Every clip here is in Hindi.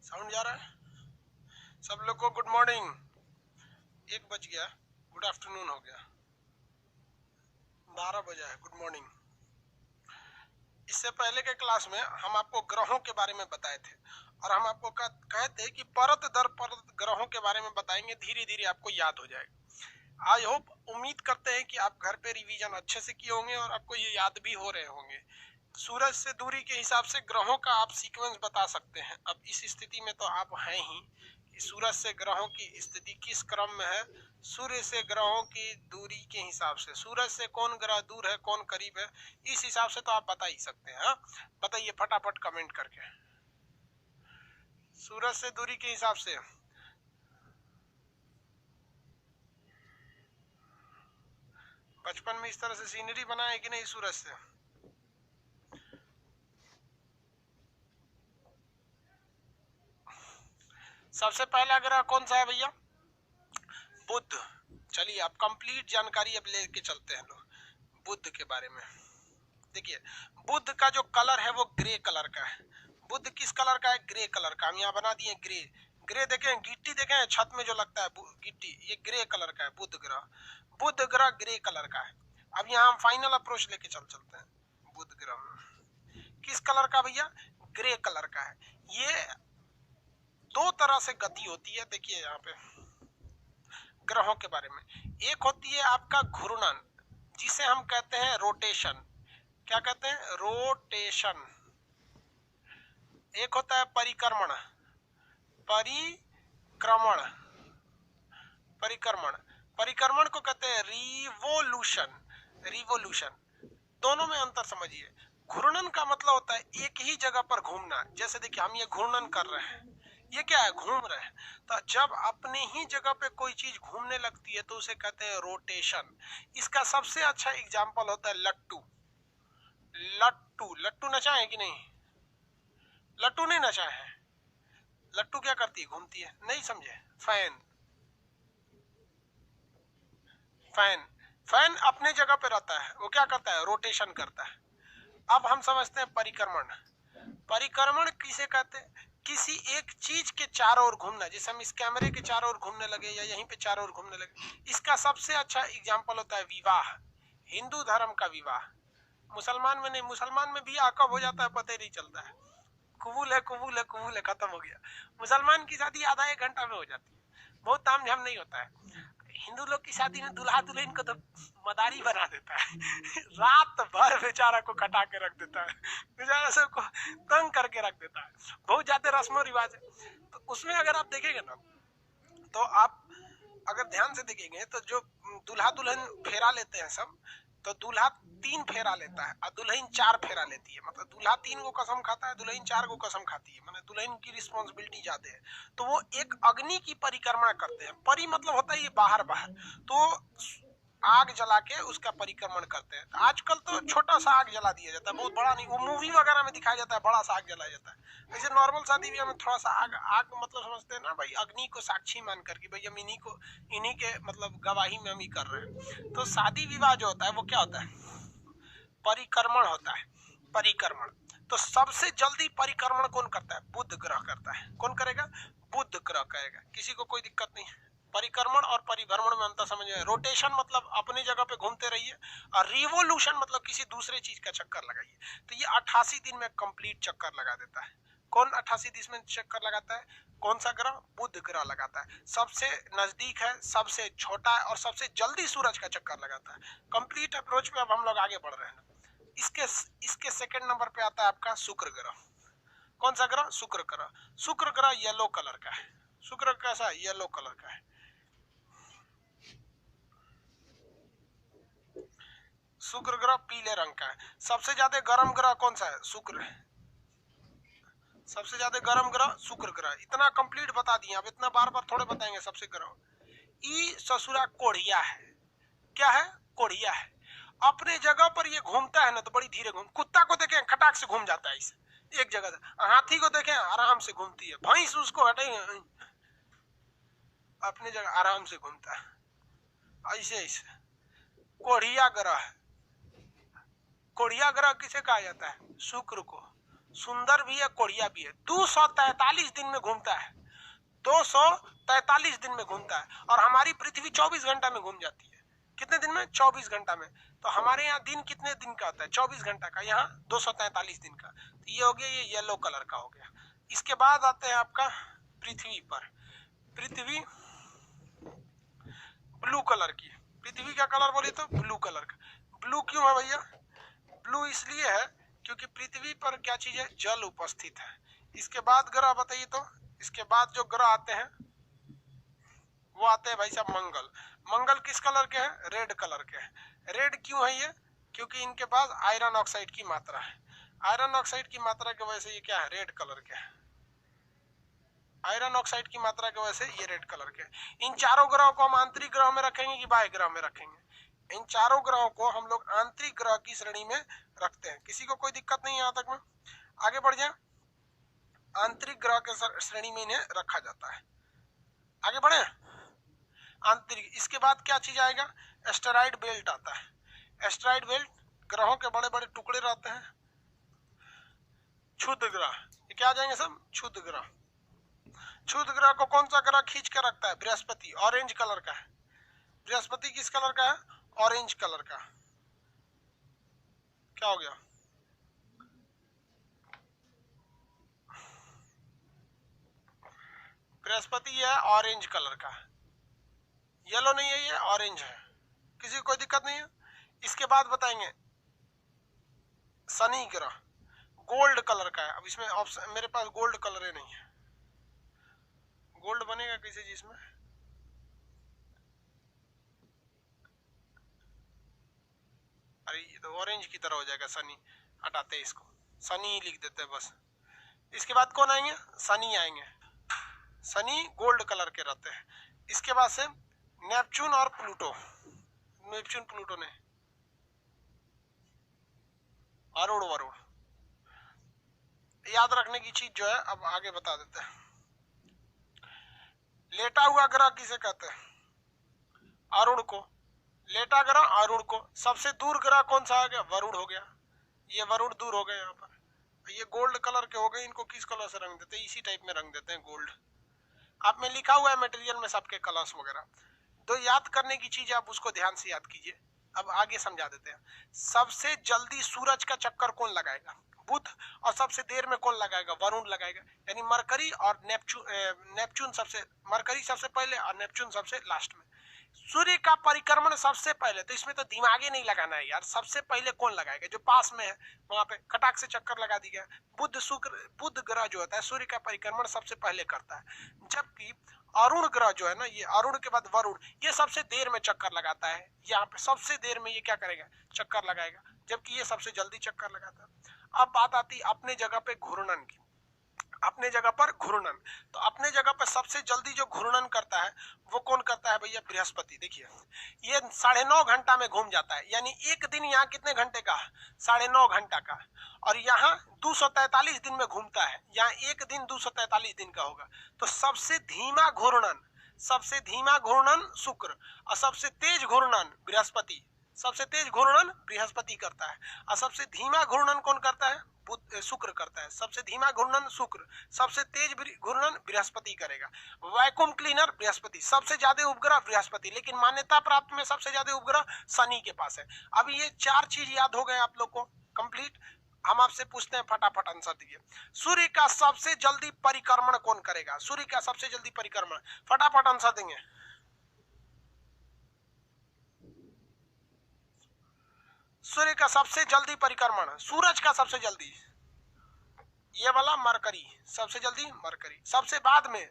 साउंड जा रहा है सब लोग को? Good morning. 1 बज गया, गुड आफ्टरनून हो गया, 12 बजा है। Good morning. इससे पहले के क्लास में हम आपको ग्रहों के बारे में बताए थे और हम आपको कहे थे कि परत दर परत ग्रहों के बारे में बताएंगे, धीरे धीरे आपको याद हो जाएगा। आई होप, उम्मीद करते हैं कि आप घर पे रिवीजन अच्छे से किए होंगे और आपको ये याद भी हो रहे होंगे। सूरज से दूरी के हिसाब से ग्रहों का आप सीक्वेंस बता सकते हैं। अब इस स्थिति में तो आप हैं ही कि सूरज से ग्रहों की स्थिति किस क्रम में है, सूर्य से ग्रहों की दूरी के हिसाब से, सूरज से कौन ग्रह दूर है कौन करीब है, इस हिसाब से तो आप बता ही सकते हैं। बताइए फटाफट कमेंट करके, सूरज से दूरी के हिसाब से। बचपन में इस तरह से सीनरी बनाए कि नहीं सूरज से? सबसे पहला ग्रह कौन सा है भैया? बुध। चलिए आप कंप्लीट जानकारी अब लेके चलते हैं लोग बुध के बारे में। देखिए बुध का जो कलर है वो ग्रे कलर का है। बुध किस कलर का है? ग्रे कलर का। हम यहाँ बना दिए ग्रे। ग्रे देखें, गिट्टी देखें छत में जो लगता है गिट्टी, ये ग्रे कलर का है बुध ग्रह। बुध ग्रह ग्रे कलर का है। अब यहाँ हम फाइनल अप्रोच लेके चलते हैं। बुध ग्रह किस कलर का भैया? ग्रे कलर का है। ये दो तरह से गति होती है। देखिए यहाँ पे ग्रहों के बारे में, एक होती है आपका घूर्णन, जिसे हम कहते हैं रोटेशन। क्या कहते हैं? रोटेशन। एक होता है परिक्रमण। परिक्रमण परिक्रमण परिक्रमण को कहते हैं रिवोल्यूशन। रिवोल्यूशन, दोनों में अंतर समझिए। घूर्णन का मतलब होता है एक ही जगह पर घूमना। जैसे देखिए हम ये घूर्णन कर रहे हैं, ये क्या है? घूम रहे हैं। तो जब अपने ही जगह पे कोई चीज घूमने लगती है तो उसे कहते हैं रोटेशन। इसका सबसे अच्छा एग्जांपल होता है लट्टू। लट्टू लट्टू नचा है कि नहीं? लट्टू नहीं नचा है। लट्टू क्या करती है? घूमती है। नहीं समझे? फैन। फैन फैन अपने जगह पे रहता है, वो क्या करता है? रोटेशन करता है। अब हम समझते हैं परिक्रमण। परिक्रमण किसे कहते हैं? किसी एक चीज के चारों ओर घूमना। जैसे हम इस कैमरे के चारों ओर घूमने लगे या यहीं पे चारों ओर घूमने लगे। इसका सबसे अच्छा एग्जांपल होता है विवाह। हिंदू धर्म का विवाह। मुसलमान में नहीं, मुसलमान में भी कब हो जाता है पता ही नहीं चलता है। कबूल है कबूल है कबूल है, खत्म हो गया। मुसलमान की शादी आधा 1 घंटा में हो जाती है, बहुत तामझाम नहीं होता है। हिंदू लोग की शादी में दूल्हा दुल्हन को तो मदारी बना देता है रात भर बेचारा को कटा के रख देता है, बेचारा सबको तंग करके रख देता है। बहुत ज्यादा रस्म रिवाज है। तो उसमें अगर आप देखेंगे ना, तो आप अगर ध्यान से देखेंगे तो जो दूल्हा दुल्हन फेरा लेते हैं सब, तो दूल्हा 3 फेरा लेता है और दुल्हन 4 फेरा लेती है। मतलब दूल्हा 3 को कसम खाता है, दुल्हन 4 को कसम खाती है। मतलब दुल्हन की रिस्पॉन्सिबिलिटी ज्यादा है। तो वो एक अग्नि की परिक्रमा करते हैं। परि मतलब होता है ये बाहर बाहर, तो आग जला के उसका परिक्रमण करते हैं। आजकल तो छोटा सा आग जला दिया जाता है, बहुत बड़ा नहीं। वो मूवी वगैरह में दिखाया जाता है बड़ा सा आग जलाया जाता है। ऐसे नॉर्मल शादी ब्याह में थोड़ा सा आग आग मतलब समझते हैं ना भाई, अग्नि को साक्षी मान करके भाई हम इन्हीं के मतलब गवाही में हम ही कर रहे हैं। तो शादी विवाह जो होता है वो क्या होता है? परिक्रमण होता है। परिक्रमण। तो सबसे जल्दी परिक्रमण कौन करता है? बुध ग्रह करता है। कौन करेगा? बुध ग्रह करेगा। किसी को कोई दिक्कत नहीं है। परिक्रमण और परिभ्रमण में अंतर समझिए। रोटेशन मतलब अपनी जगह पे घूमते रहिए, और रिवोल्यूशन मतलब किसी दूसरे चीज का चक्कर लगाइए। तो ये 88 दिन में कंप्लीट चक्कर लगा देता है। कौन 88 दिन में चक्कर लगाता है? कौन सा ग्रह? बुध ग्रह लगाता है। सबसे नजदीक है, सबसे छोटा है और सबसे जल्दी सूरज का चक्कर लगाता है। कंप्लीट अप्रोच पे अब हम लोग आगे बढ़ रहे हैं। इसके सेकंड नंबर पे आता है आपका शुक्र ग्रह। कौन सा ग्रह? शुक्र ग्रह। शुक्र ग्रह येलो कलर का है। शुक्र कैसा? येलो कलर का है। शुक्र ग्रह पीले रंग का है। सबसे ज्यादा गर्म ग्रह कौन सा है? शुक्र है। सबसे ज्यादा गर्म ग्रह शुक्र ग्रह। इतना कंप्लीट बता दिए, अब इतना बार बार थोड़े बताएंगे। सबसे ग्रह ई ससुरा कोढ़िया है। क्या है? कोढ़िया है। अपने जगह पर ये घूमता है ना तो बड़ी धीरे घूम। कुत्ता को देखें खटाक से घूम जाता है इसे एक जगह से। हाथी को देखें आराम से घूमती है। भैंस उसको हटे अपनी जगह आराम से घूमता है। ऐसे ऐसे कोढ़िया ग्रह। कोढ़िया ग्रह किसे कहा जाता है? शुक्र को। सुंदर भी है, कोढ़िया भी है। 243 दिन में घूमता है, 243 दिन में घूमता है। और हमारी पृथ्वी 24 घंटा में घूम जाती है। कितने दिन में? 24 घंटा में। तो हमारे यहाँ दिन कितने दिन का होता है? 24 घंटा का। यहाँ 243 दिन का। तो ये हो गया, ये येलो कलर का हो गया। इसके बाद आते हैं आपका पृथ्वी पर। पृथ्वी ब्लू कलर की। पृथ्वी का कलर बोले तो ब्लू कलर का। ब्लू क्यों है भैया? ब्लू इसलिए है क्योंकि पृथ्वी पर क्या चीज है? जल उपस्थित है। इसके बाद ग्रह बताइए तो। इसके बाद जो ग्रह आते हैं वो आते हैं भाई साहब मंगल। मंगल किस कलर के हैं? रेड कलर के हैं। रेड क्यों है ये? क्योंकि इनके पास आयरन ऑक्साइड की मात्रा है। आयरन ऑक्साइड की मात्रा की वजह से ये क्या है? रेड कलर के हैं। आयरन ऑक्साइड की मात्रा की वजह से ये रेड कलर के। इन चारों ग्रहों को हम आंतरिक ग्रह में रखेंगे कि बाह्य ग्रह में रखेंगे? इन चारों ग्रहों को हम लोग आंतरिक ग्रह की श्रेणी में रखते हैं। किसी को कोई दिक्कत नहीं है यहाँ तक में? आगे बढ़ जाए। आंतरिक ग्रह के श्रेणी में इन्हें रखा जाता है। आगे बढ़े। आंतरिक। इसके बाद क्या चीज आएगा? एस्टेरॉइड बेल्ट आता है। एस्टेरॉइड बेल्ट ग्रहों के बड़े बड़े टुकड़े रहते हैं। क्षुद्र ग्रह, ये क्या आ जाएंगे सब? क्षुद्र ग्रह। क्षुद्र ग्रह को कौन सा ग्रह खींच कर रखता है? बृहस्पति। ऑरेंज कलर का है। बृहस्पति किस कलर का है? ऑरेंज कलर का। क्या हो गया? बृहस्पति है ऑरेंज कलर का। येलो नहीं है, ये ऑरेंज है। किसी को कोई दिक्कत नहीं है? इसके बाद बताएंगे शनि ग्रह गोल्ड कलर का है। अब इसमें ऑप्शन मेरे पास गोल्ड कलर ही नहीं है। गोल्ड बनेगा किसी चीज में? अरे ये तो ऑरेंज की तरह हो जाएगा। शनि हटाते हैं इसको, शनि लिख देते हैं बस। इसके बाद कौन आएंगे? शनि आएंगे। शनि गोल्ड कलर के रहते हैं। इसके बाद से नेपच्यून और प्लूटो। नेपच्यून प्लूटो ने अरुण वरुण याद रखने की चीज जो है अब आगे बता देते हैं। लेटा हुआ ग्रह किसे कहते हैं? अरुण को। लेटा ग्रह अरुण को। सबसे दूर ग्रह कौन सा आ गया? वरुण हो गया। ये वरुण दूर हो गए। यहाँ पर ये गोल्ड कलर के हो गए। इनको किस कलर से रंग देते हैं? इसी टाइप में रंग देते हैं, गोल्ड। आप में लिखा हुआ है मटेरियल में सबके कलर्स वगैरह। तो याद करने की चीज आप उसको ध्यान से याद कीजिए। अब आगे समझा देते हैं। सबसे जल्दी सूरज का चक्कर कौन लगाएगा? बुध। और सबसे देर में कौन लगाएगा? वरुण लगाएगा। यानी मरकरी और नेपच्यून सबसे, मरकरी सबसे पहले और नेपच्यून सबसे लास्ट में। सूर्य का परिक्रमण सबसे पहले, तो इसमें तो दिमाग ही नहीं लगाना है यार। सबसे पहले कौन लगाएगा? जो पास में है वहां पे खटाक से चक्कर लगा दिया। बुध शुक्र, बुध ग्रह जो होता है सूर्य का परिक्रमण सबसे पहले करता है। जबकि अरुण ग्रह जो है ना, ये अरुण के बाद वरुण, ये सबसे देर में चक्कर लगाता है। यहाँ पे सबसे देर में ये क्या करेगा? चक्कर लगाएगा। जबकि ये सबसे जल्दी चक्कर लगाता है। अब बात आती अपने जगह पे घूर्णन की। अपने जगह पर घूर्णन, तो अपने जगह पर सबसे जल्दी जो घूर्णन करता है वो कौन करता है भैया? बृहस्पति। देखिए ये 9.5 घंटा में घूम जाता है। यानी एक दिन यहाँ कितने घंटे का? 9.5 घंटा का। और यहाँ 243 दिन में घूमता है। यहाँ एक दिन 243 दिन का होगा। तो सबसे धीमा घूर्णन, सबसे धीमा घूर्णन शुक्र और सबसे तेज घूर्णन बृहस्पति। सबसे तेज घूर्णन बृहस्पति करता है और सबसे धीमा घूर्णन कौन करता है? शुक्र करता है। सबसे धीमा घूर्णन शुक्र, सबसे तेज घूर्णन बृहस्पति करेगा। Vacuum cleaner Brihaspati. सबसे ज्यादा उपग्रह बृहस्पति, लेकिन मान्यता प्राप्त में सबसे ज्यादा उपग्रह शनि के पास है। अब ये 4 चीज याद हो गए आप लोग को कंप्लीट। हम आपसे पूछते हैं, फटाफट आंसर दीजिए। सूर्य का सबसे जल्दी परिक्रमण कौन करेगा? सूर्य का सबसे जल्दी परिक्रमण, फटाफट आंसर देंगे। सूर्य का सबसे जल्दी परिक्रमण, सूरज का सबसे जल्दी, ये वाला मरकरी, सबसे जल्दी मरकरी। सबसे बाद में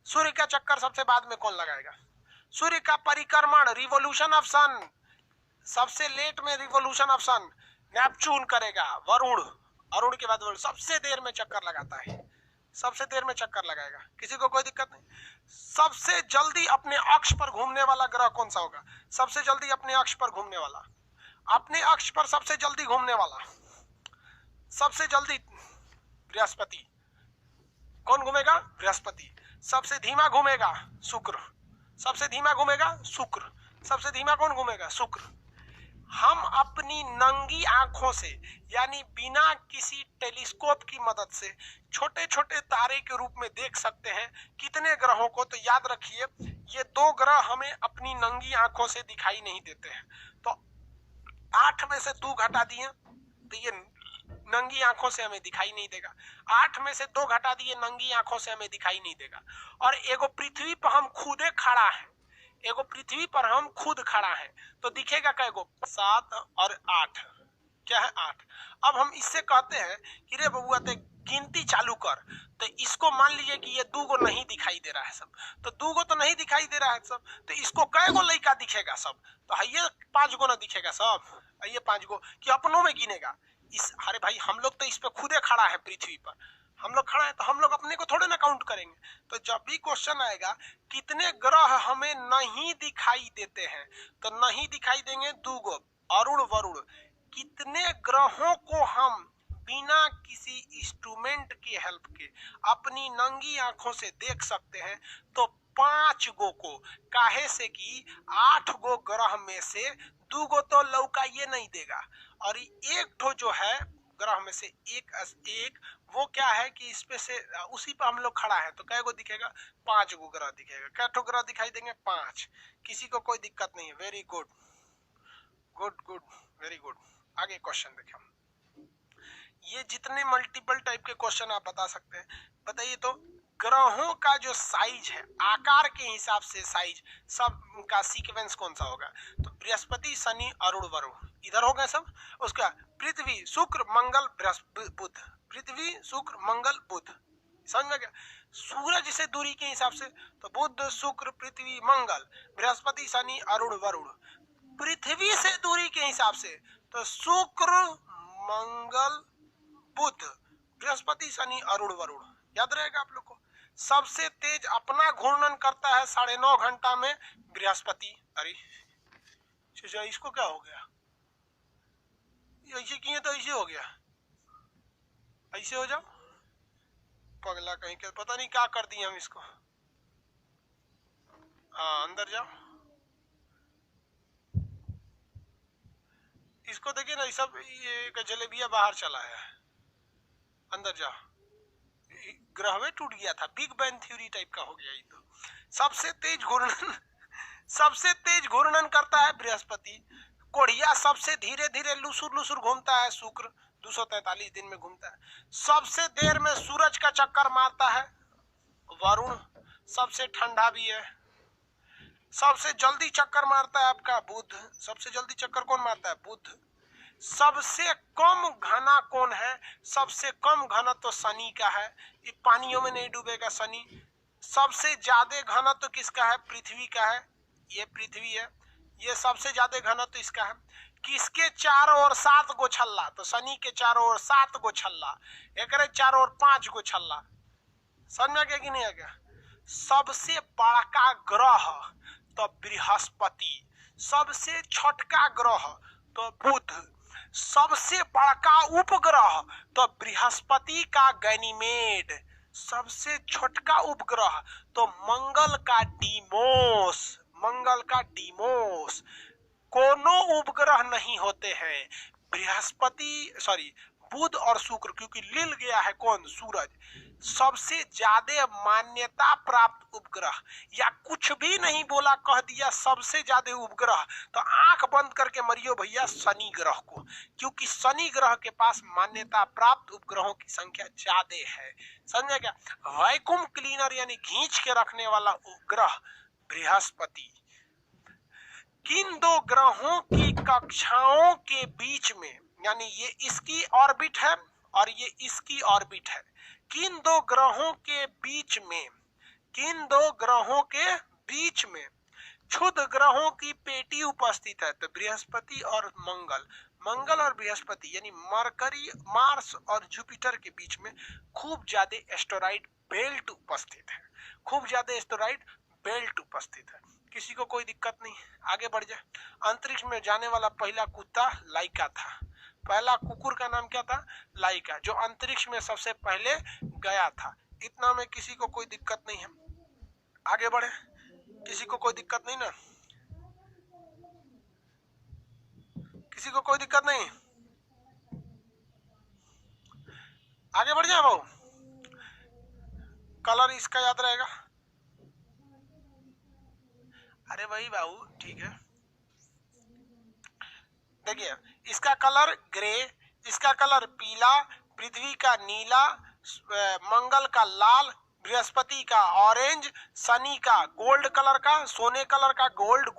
सूर्य का चक्कर सबसे बाद में कौन लगाएगा? सूर्य का परिक्रमण, रिवोल्यूशन ऑफ सन, सबसे लेट में रिवोल्यूशन ऑफ सन नेपच्यून करेगा। वरुण, अरुण के बाद वरुण सबसे देर में चक्कर लगाता है। सबसे देर में चक्कर लगाएगा। किसी को कोई दिक्कत नहीं? सबसे जल्दी अपने अक्ष पर घूमने वाला ग्रह कौन सा होगा? सबसे जल्दी अपने अक्ष पर घूमने वाला, अपने अक्ष पर सबसे जल्दी घूमने वाला, सबसे जल्दी बृहस्पति। कौन घूमेगा? बृहस्पति। सबसे धीमा घूमेगा शुक्र। सबसे धीमा घूमेगा शुक्र। सबसे धीमा कौन घूमेगा? शुक्र। हम अपनी नंगी आंखों से यानी बिना किसी टेलीस्कोप की मदद से छोटे छोटे तारे के रूप में देख सकते हैं कितने ग्रहों को। तो याद रखिए ये 2 ग्रह हमें अपनी नंगी आंखों से दिखाई नहीं देते हैं। तो 8 में से 2 घटा दिए तो ये नंगी आंखों से हमें दिखाई नहीं देगा। 8 में से 2 घटा दिए नंगी आंखों से हमें दिखाई नहीं देगा। और एगो पृथ्वी पर हम खुदे खड़ा है, एगो पृथ्वी पर हम खुद खड़ा है तो दिखेगा कैगो 7 और 8, क्या है 8। अब हम इससे कहते हैं कि रे बबुआ ते गिनती चालू कर। तो इसको मान लीजिए कि ये 2 गो नहीं दिखाई दे रहा है सब, तो 2 गो तो नहीं दिखाई दे रहा है सब, तो इसको कै गो लड़का दिखेगा सब, तो ये 5 गो ना दिखेगा सब, ये 5 गो कि अपनों में गिनेगा इस। अरे भाई हम लोग तो इस पे खुदे खड़ा है पृथ्वी पर, हम लोग खड़ा है तो हम लोग अपने को थोड़े ना काउंट करेंगे। तो जब भी क्वेश्चन आएगा कितने ग्रह हमें नहीं दिखाई देते हैं तो नहीं दिखाई देंगे 2 गो अरुण वरुण। कितने ग्रहों को हम बिना किसी इंस्ट्रूमेंट की हेल्प के अपनी नंगी आंखों से देख सकते हैं तो 5 गो को। काहे से कि 8 गो ग्रह में से 2 गो तो लौका ये नहीं देगा और एक ठो जो है ग्रह में से एक वो क्या है कि इस पे से उसी पर हम लोग खड़ा है तो कै गो दिखेगा 5 गो ग्रह दिखेगा। कै ठो ग्रह दिखाई देंगे 5। किसी को कोई दिक्कत नहीं है। Very good good good very good. आगे क्वेश्चन देखें। ये जितने मल्टीपल टाइप के क्वेश्चन आप बता सकते हैं। बताइए तो ग्रहों का जो साइज है आकार के हिसाब से साइज सब का सीक्वेंस कौन सा होगा। तो बृहस्पति शनि अरुण वरुण इधर हो गए सब। उसका पृथ्वी शुक्र मंगल बुध, पृथ्वी शुक्र मंगल बुध, समझ में गया। सूरज से दूरी के हिसाब से तो बुध शुक्र पृथ्वी मंगल बृहस्पति शनि अरुण वरुण। पृथ्वी से दूरी के हिसाब से तो शुक्र मंगल बुध बृहस्पति शनि अरुण वरुण। याद रहेगा आप लोग को। सबसे तेज अपना घूर्णन करता है 9.5 घंटा में बृहस्पति। अरे इसको क्या हो गया, ऐसे किए तो ऐसे हो गया, ऐसे हो जाओ पगला कहीं के, पता नहीं क्या कर दिए हम इसको। हाँ अंदर जाओ, इसको देखिए ना सब ये जलेबिया बाहर चला है। अंदर जाओ, ग्रह टूट गया था, बिग बैंग थ्योरी टाइप का हो गया ये तो। सबसे तेज घूर्णन सबसे तेज घूर्णन करता है बृहस्पति। कोढ़िया सबसे धीरे धीरे लुसुर लुसुर घूमता है शुक्र 243 दिन में घूमता है। सबसे देर में सूरज का चक्कर मारता है वरुण, सबसे ठंडा भी है। सबसे जल्दी चक्कर मारता है आपका बुध, सबसे जल्दी चक्कर कौन मारता है बुध। सबसे कम घना कौन है, सबसे कम घना तो शनि का है, ये पानियों में नहीं डूबेगा शनि। सबसे ज्यादा घना तो किसका है, पृथ्वी का है, ये पृथ्वी है। ये सबसे ज्यादा घना तो इसका है। किसके चारों ओर 7 गो छल्ला, तो शनि के चारों ओर 7 गो छल्ला, एक चारों ओर 5 गो छल्ला। समझ में गया कि नहीं आ गया। सबसे बड़का ग्रह तो बृहस्पति, सबसे छोटका ग्रह तो बुध, सबसे बड़का उपग्रह तो बृहस्पति का गैनीमेड, सबसे छोटका उपग्रह तो मंगल का डीमोस, मंगल का डीमोस। कोनो उपग्रह नहीं होते हैं बृहस्पति सॉरी बुध और शुक्र, क्योंकि लिल गया है कौन, सूरज। सबसे ज्यादा मान्यता प्राप्त उपग्रह, या कुछ भी नहीं बोला कह दिया सबसे ज्यादा उपग्रह, तो आंख बंद करके मरियो भैया शनि ग्रह को, क्योंकि शनि ग्रह के पास मान्यता प्राप्त उपग्रहों की संख्या ज्यादा है। समझे क्या। वैक्यूम क्लीनर यानी खींच के रखने वाला उपग्रह बृहस्पति। किन 2 ग्रहों की कक्षाओं के बीच में, यानी ये इसकी ऑर्बिट है और ये इसकी ऑर्बिट है, किन 2 ग्रहों के बीच में, किन 2 ग्रहों के बीच में क्षुद्र ग्रहों की पेटी उपस्थित है, तो बृहस्पति और मंगल, मंगल और बृहस्पति यानी मरकरी मार्स और जुपिटर के बीच में खूब ज्यादा एस्टेरॉइड बेल्ट उपस्थित है, खूब ज्यादा एस्टेरॉइड बेल्ट उपस्थित है। किसी को कोई दिक्कत नहीं, आगे बढ़ जाए। अंतरिक्ष में जाने वाला पहला कुत्ता लाइका था, पहला कुकुर का नाम क्या था, लाइका, जो अंतरिक्ष में सबसे पहले गया था। इतना में किसी को कोई दिक्कत नहीं है, आगे बढ़े। किसी को कोई दिक्कत नहीं ना। किसी को कोई दिक्कत नहीं? आगे बढ़ जाए भाऊ। कलर इसका याद रहेगा। अरे भाई बाबू ठीक है, देखिए इसका कलर ग्रे, इसका कलर पीला, पृथ्वी का नीला, मंगल का लाल, बृहस्पति का ऑरेंज, शनि का गोल्ड कलर का, सोने कलर का गोल्ड,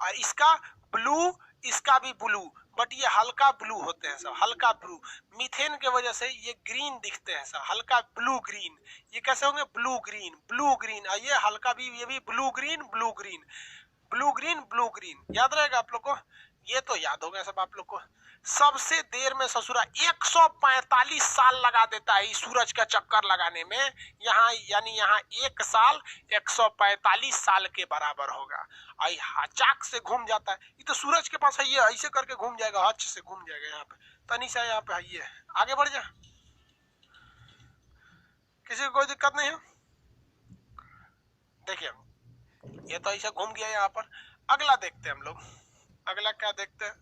और इसका ब्लू, इसका भी ब्लू, बट ये हल्का ब्लू होते हैं सब, हल्का ब्लू। मीथेन के वजह से ये ग्रीन दिखते हैं सब, हल्का ब्लू ग्रीन। ये कैसे होंगे? ब्लू ग्रीन, ब्लू ग्रीन, और ये हल्का भी, ये भी blue green, blue green, blue green, blue green. याद रहेगा आप लोग को? ये तो याद हो गया सब आप लोग को। सबसे देर में ससुरा 145 साल लगा देता है इस सूरज का चक्कर लगाने में। यहाँ यानी यहाँ एक साल 145 साल के बराबर होगा। आई चाक से घूम जाता है, ये तो सूरज के पास है, ये ऐसे करके घूम जाएगा, हच से घूम जाएगा। यहाँ पे तनिषा यहाँ पे है, ये आगे बढ़ जा, किसी को कोई दिक्कत नहीं है। देखिए ये तो ऐसे घूम गया यहाँ पर। अगला देखते हैं हम लोग, अगला क्या देखते हैं?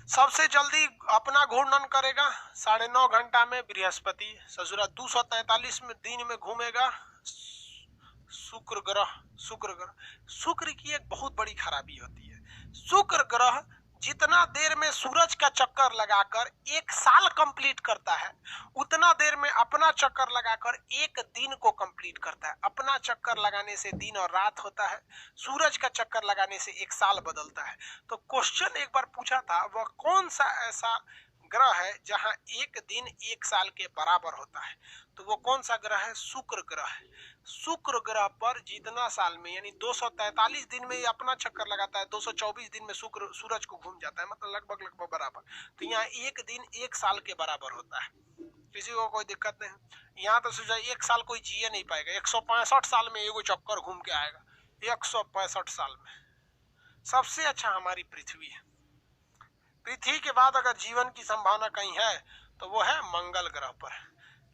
सबसे जल्दी अपना घूर्णन करेगा 9.5 घंटा में बृहस्पति, ससुरा 243 दिन में घूमेगा शुक्र ग्रह। शुक्र की एक बहुत बड़ी खराबी होती है, शुक्र ग्रह जितना देर में सूरज का चक्कर लगाकर एक साल कंप्लीट करता है, उतना देर में अपना चक्कर लगाकर एक दिन को कंप्लीट करता है। अपना चक्कर लगाने से दिन और रात होता है, सूरज का चक्कर लगाने से एक साल बदलता है। तो क्वेश्चन एक बार पूछा था, वह कौन सा ऐसा ग्रह है जहां एक दिन एक साल के बराबर होता है? तो वो कौन सा ग्रह है? शुक्र ग्रह है। शुक्र ग्रह पर जितना साल में, यानी 243 दिन में ये अपना चक्कर लगाता है, 224 दिन में शुक्र सूरज को घूम जाता है, मतलब लगभग बराबर। तो यहाँ एक दिन एक साल के बराबर होता है, किसी को कोई दिक्कत नहीं। यहाँ तो सोचा एक साल कोई जिए नहीं पाएगा, 165 साल में एगो चक्कर घूम के आएगा, 165 साल में। सबसे अच्छा हमारी पृथ्वी है। पृथ्वी के बाद अगर जीवन की संभावना कहीं है तो वो है मंगल ग्रह पर,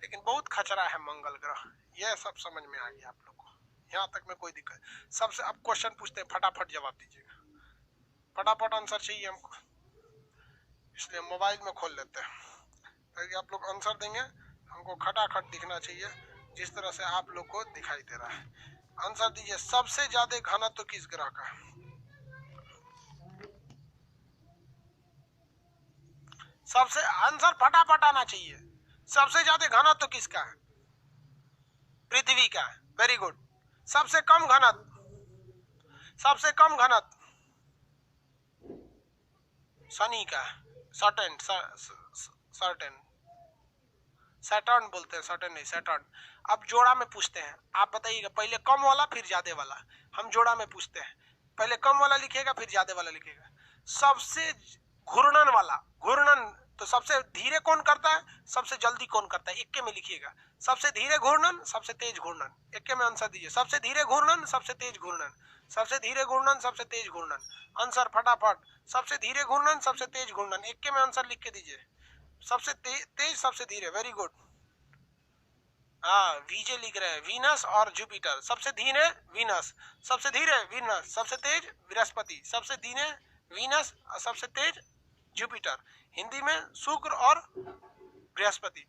लेकिन बहुत खतरा है मंगल ग्रह। यह सब समझ में आ गया आप लोग को? यहाँ तक में कोई दिक्कत? सबसे अब क्वेश्चन पूछते हैं, फटाफट जवाब दीजिएगा, फटाफट आंसर चाहिए हमको, इसलिए मोबाइल में खोल लेते हैं ताकि आप लोग आंसर देंगे, हमको खटाखट दिखना चाहिए जिस तरह से आप लोग को दिखाई दे रहा है। आंसर दीजिए, सबसे ज्यादा घनत्व किस ग्रह का है? सबसे आंसर फटाफट आना चाहिए। सबसे ज्यादा घनत्व किसका है? पृथ्वी का है, वेरी गुड। सबसे कम घनत्व, सबसे कम घनत्व शनि का है, सैटर्न, सैटर्न बोलते हैं, सैटर्न नहीं, सैटर्न। अब जोड़ा में पूछते हैं, आप बताइएगा, पहले कम वाला फिर ज्यादा वाला। हम जोड़ा में पूछते हैं, पहले कम वाला लिखिएगा फिर ज्यादा वाला लिखिएगा। सबसे घूर्णन वाला, घूर्णन तो सबसे धीरे कौन करता है, सबसे जल्दी कौन करता है? इक्के में लिखिएगा, सबसे धीरे घूर्णन, सबसे तेज घूर्णन। इक्के में आंसर दीजिए, सबसे धीरे घूर्णन, सबसे तेज घूर्णन, सबसे धीरे घूर्णन, सबसे तेज घूर्णन। आंसर फटाफट, सबसे धीरे घूर्णन, सबसे तेज घूर्णन। इक्के में आंसर लिख के दीजिए, सबसे तेज, सबसे धीरे, वेरी गुड। हाँ वीजे लिख रहे हैं, वीनस और जुपिटर। सबसे धीरे वीनस, सबसे धीरे वीनस, सबसे तेज बृहस्पति, सबसे धीरे वीनस और सबसे तेज जुपिटर। हिंदी में शुक्र और बृहस्पति।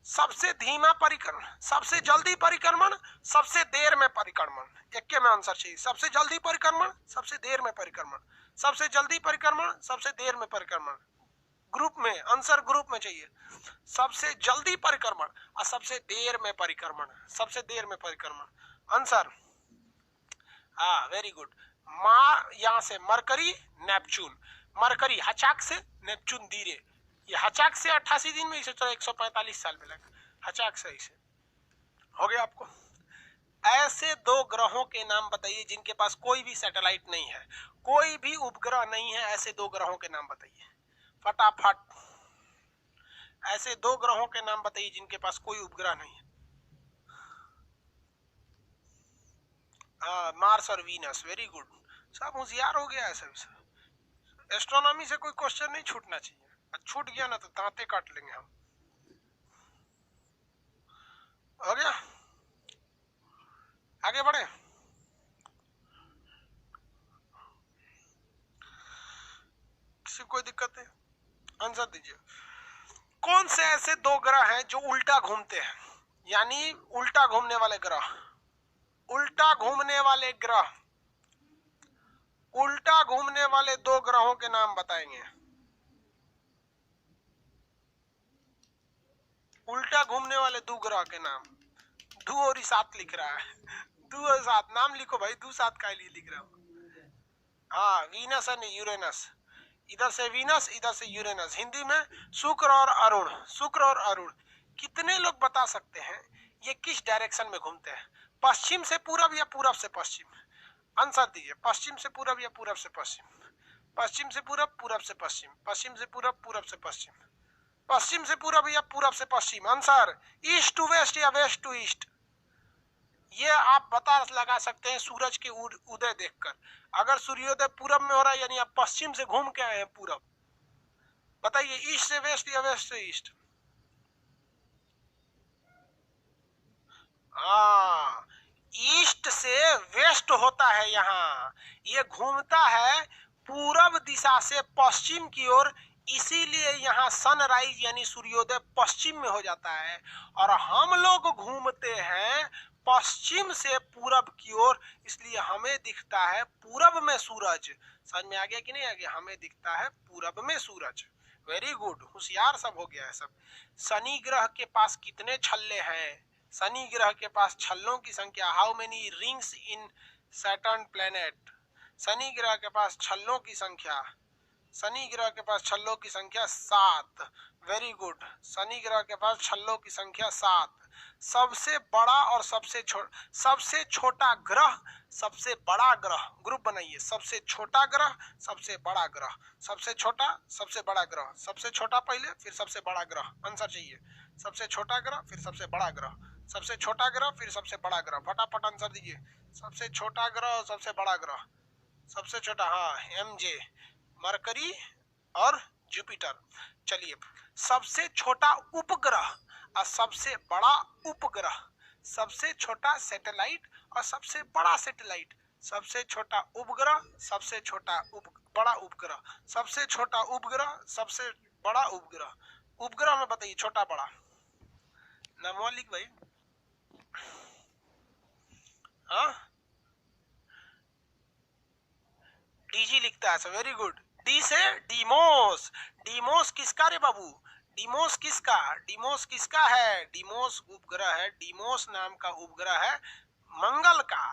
सबसे धीमा परिक्रमण, सबसे जल्दी परिक्रमण, सबसे देर में परिक्रमण। एक के में आंसर चाहिए, सबसे जल्दी परिक्रमण, सबसे देर में परिक्रमण, सबसे जल्दी परिक्रमण, सबसे देर में परिक्रमण। ग्रुप में आंसर, ग्रुप में चाहिए, सबसे जल्दी परिक्रमण और सबसे देर में परिक्रमण, सबसे देर में परिक्रमण। आंसर हाँ वेरी गुड। माँ यहाँ से मरकरी, नेपच्यून। मरकरी हचाक से, नेपच्यून धीरे। ये हचाक से 88 दिन में, इसे तो 145 साल में लगा, हचाक से इसे हो गया आपको। ऐसे दो ग्रहों के नाम बताइए जिनके पास कोई भी सैटेलाइट नहीं है, कोई भी उपग्रह नहीं है। ऐसे दो ग्रहों के नाम बताइए फटाफट। ऐसे दो ग्रहों के नाम बताइए जिनके पास कोई उपग्रह नहीं है। मार्स और वीनस, वेरी गुड। सब होशियार हो गया है सब। एस्ट्रोनॉमी से कोई क्वेश्चन नहीं छूटना चाहिए, छूट गया ना तो दांते काट लेंगे हम। हो गया, आगे बढ़े। आंसर दीजिए। कौन से ऐसे दो ग्रह हैं जो उल्टा घूमते हैं, यानी उल्टा घूमने वाले ग्रह? उल्टा घूमने वाले ग्रह, उल्टा घूमने वाले दो ग्रहों के नाम बताएंगे। उल्टा घूमने वाले दो ग्रह के नाम। दो और 7 लिख रहा है, 2 और 7 नाम लिखो भाई, 2 7 का लिए लिख रहा हूं। हाँ, वीनस एंड यूरेनस, इधर से वीनस इधर से यूरेनस। हिंदी में शुक्र और अरुण, शुक्र और अरुण। कितने लोग बता सकते हैं ये किस डायरेक्शन में घूमते हैं? पश्चिम से पूरब या पूरब से पश्चिम? आंसर दीजिए। पश्चिम से पूरब या पूरब से पश्चिम? पश्चिम से पूरब, पूरब से पश्चिम, पश्चिम से पूरब, पूरब से पश्चिम, पश्चिम से पूरब या पूरब से पश्चिम। आंसर ईस्ट टू वेस्ट या वेस्ट टू ईस्ट। ये आप बता लगा सकते हैं सूरज के उदय देखकर। अगर सूर्योदय पूरब में हो रहा है यानी आप पश्चिम से घूम के आए हैं पूरब। बताइए ईस्ट से वेस्ट या वेस्ट से ईस्ट? हाँ, ईस्ट से वेस्ट होता है। यहाँ ये घूमता है पूरब दिशा से पश्चिम की ओर, इसीलिए यहाँ सनराइज यानी सूर्योदय पश्चिम में हो जाता है। और हम लोग घूमते हैं पश्चिम से पूरब की ओर, इसलिए हमें दिखता है पूरब में सूरज। समझ में आ गया कि नहीं आ गया? हमें दिखता है पूरब में सूरज। वेरी गुड, होशियार सब हो गया है सब। शनि ग्रह के पास कितने छल्ले हैं? शनि ग्रह के पास छल्लों की संख्या, how many rings in Saturn planet? Shani ग्रह के पास छल्लों की संख्या, शनि ग्रह के पास छल्लों की संख्या 7। वेरी गुड, शनि ग्रह के पास छल्लों की संख्या 7। सबसे बड़ा और सबसे छोटा ग्रह, सबसे बड़ा ग्रह, ग्रुप बनाइए। सबसे छोटा ग्रह, सबसे बड़ा ग्रह, सबसे छोटा, सबसे बड़ा ग्रह, सबसे छोटा पहले फिर सबसे बड़ा ग्रह। आंसर चाहिए। सबसे छोटा ग्रह फिर सबसे बड़ा ग्रह, सबसे छोटा ग्रह फिर सबसे बड़ा ग्रह। फटाफट आंसर दीजिए। सबसे छोटा ग्रह और सबसे बड़ा ग्रह। सबसे छोटा, हाँ, एमजे, मरकरी और जुपिटर। चलिए, सबसे छोटा उपग्रह और सबसे बड़ा उपग्रह, सबसे छोटा सैटेलाइट और सबसे बड़ा सैटेलाइट, सबसे छोटा उपग्रह, सबसे छोटा बड़ा उपग्रह, सबसे छोटा उपग्रह, सबसे बड़ा उपग्रह। उपग्रह में बताइए छोटा बड़ा नाम लिख भाई। हाँ, डीजी लिखता है। Very good. डी से डीमोस। डीमोस किसका रे बाबू? डीमोस किसका? डीमोस किसका है? डीमोस उपग्रह है। डीमोस नाम का उपग्रह है मंगल का।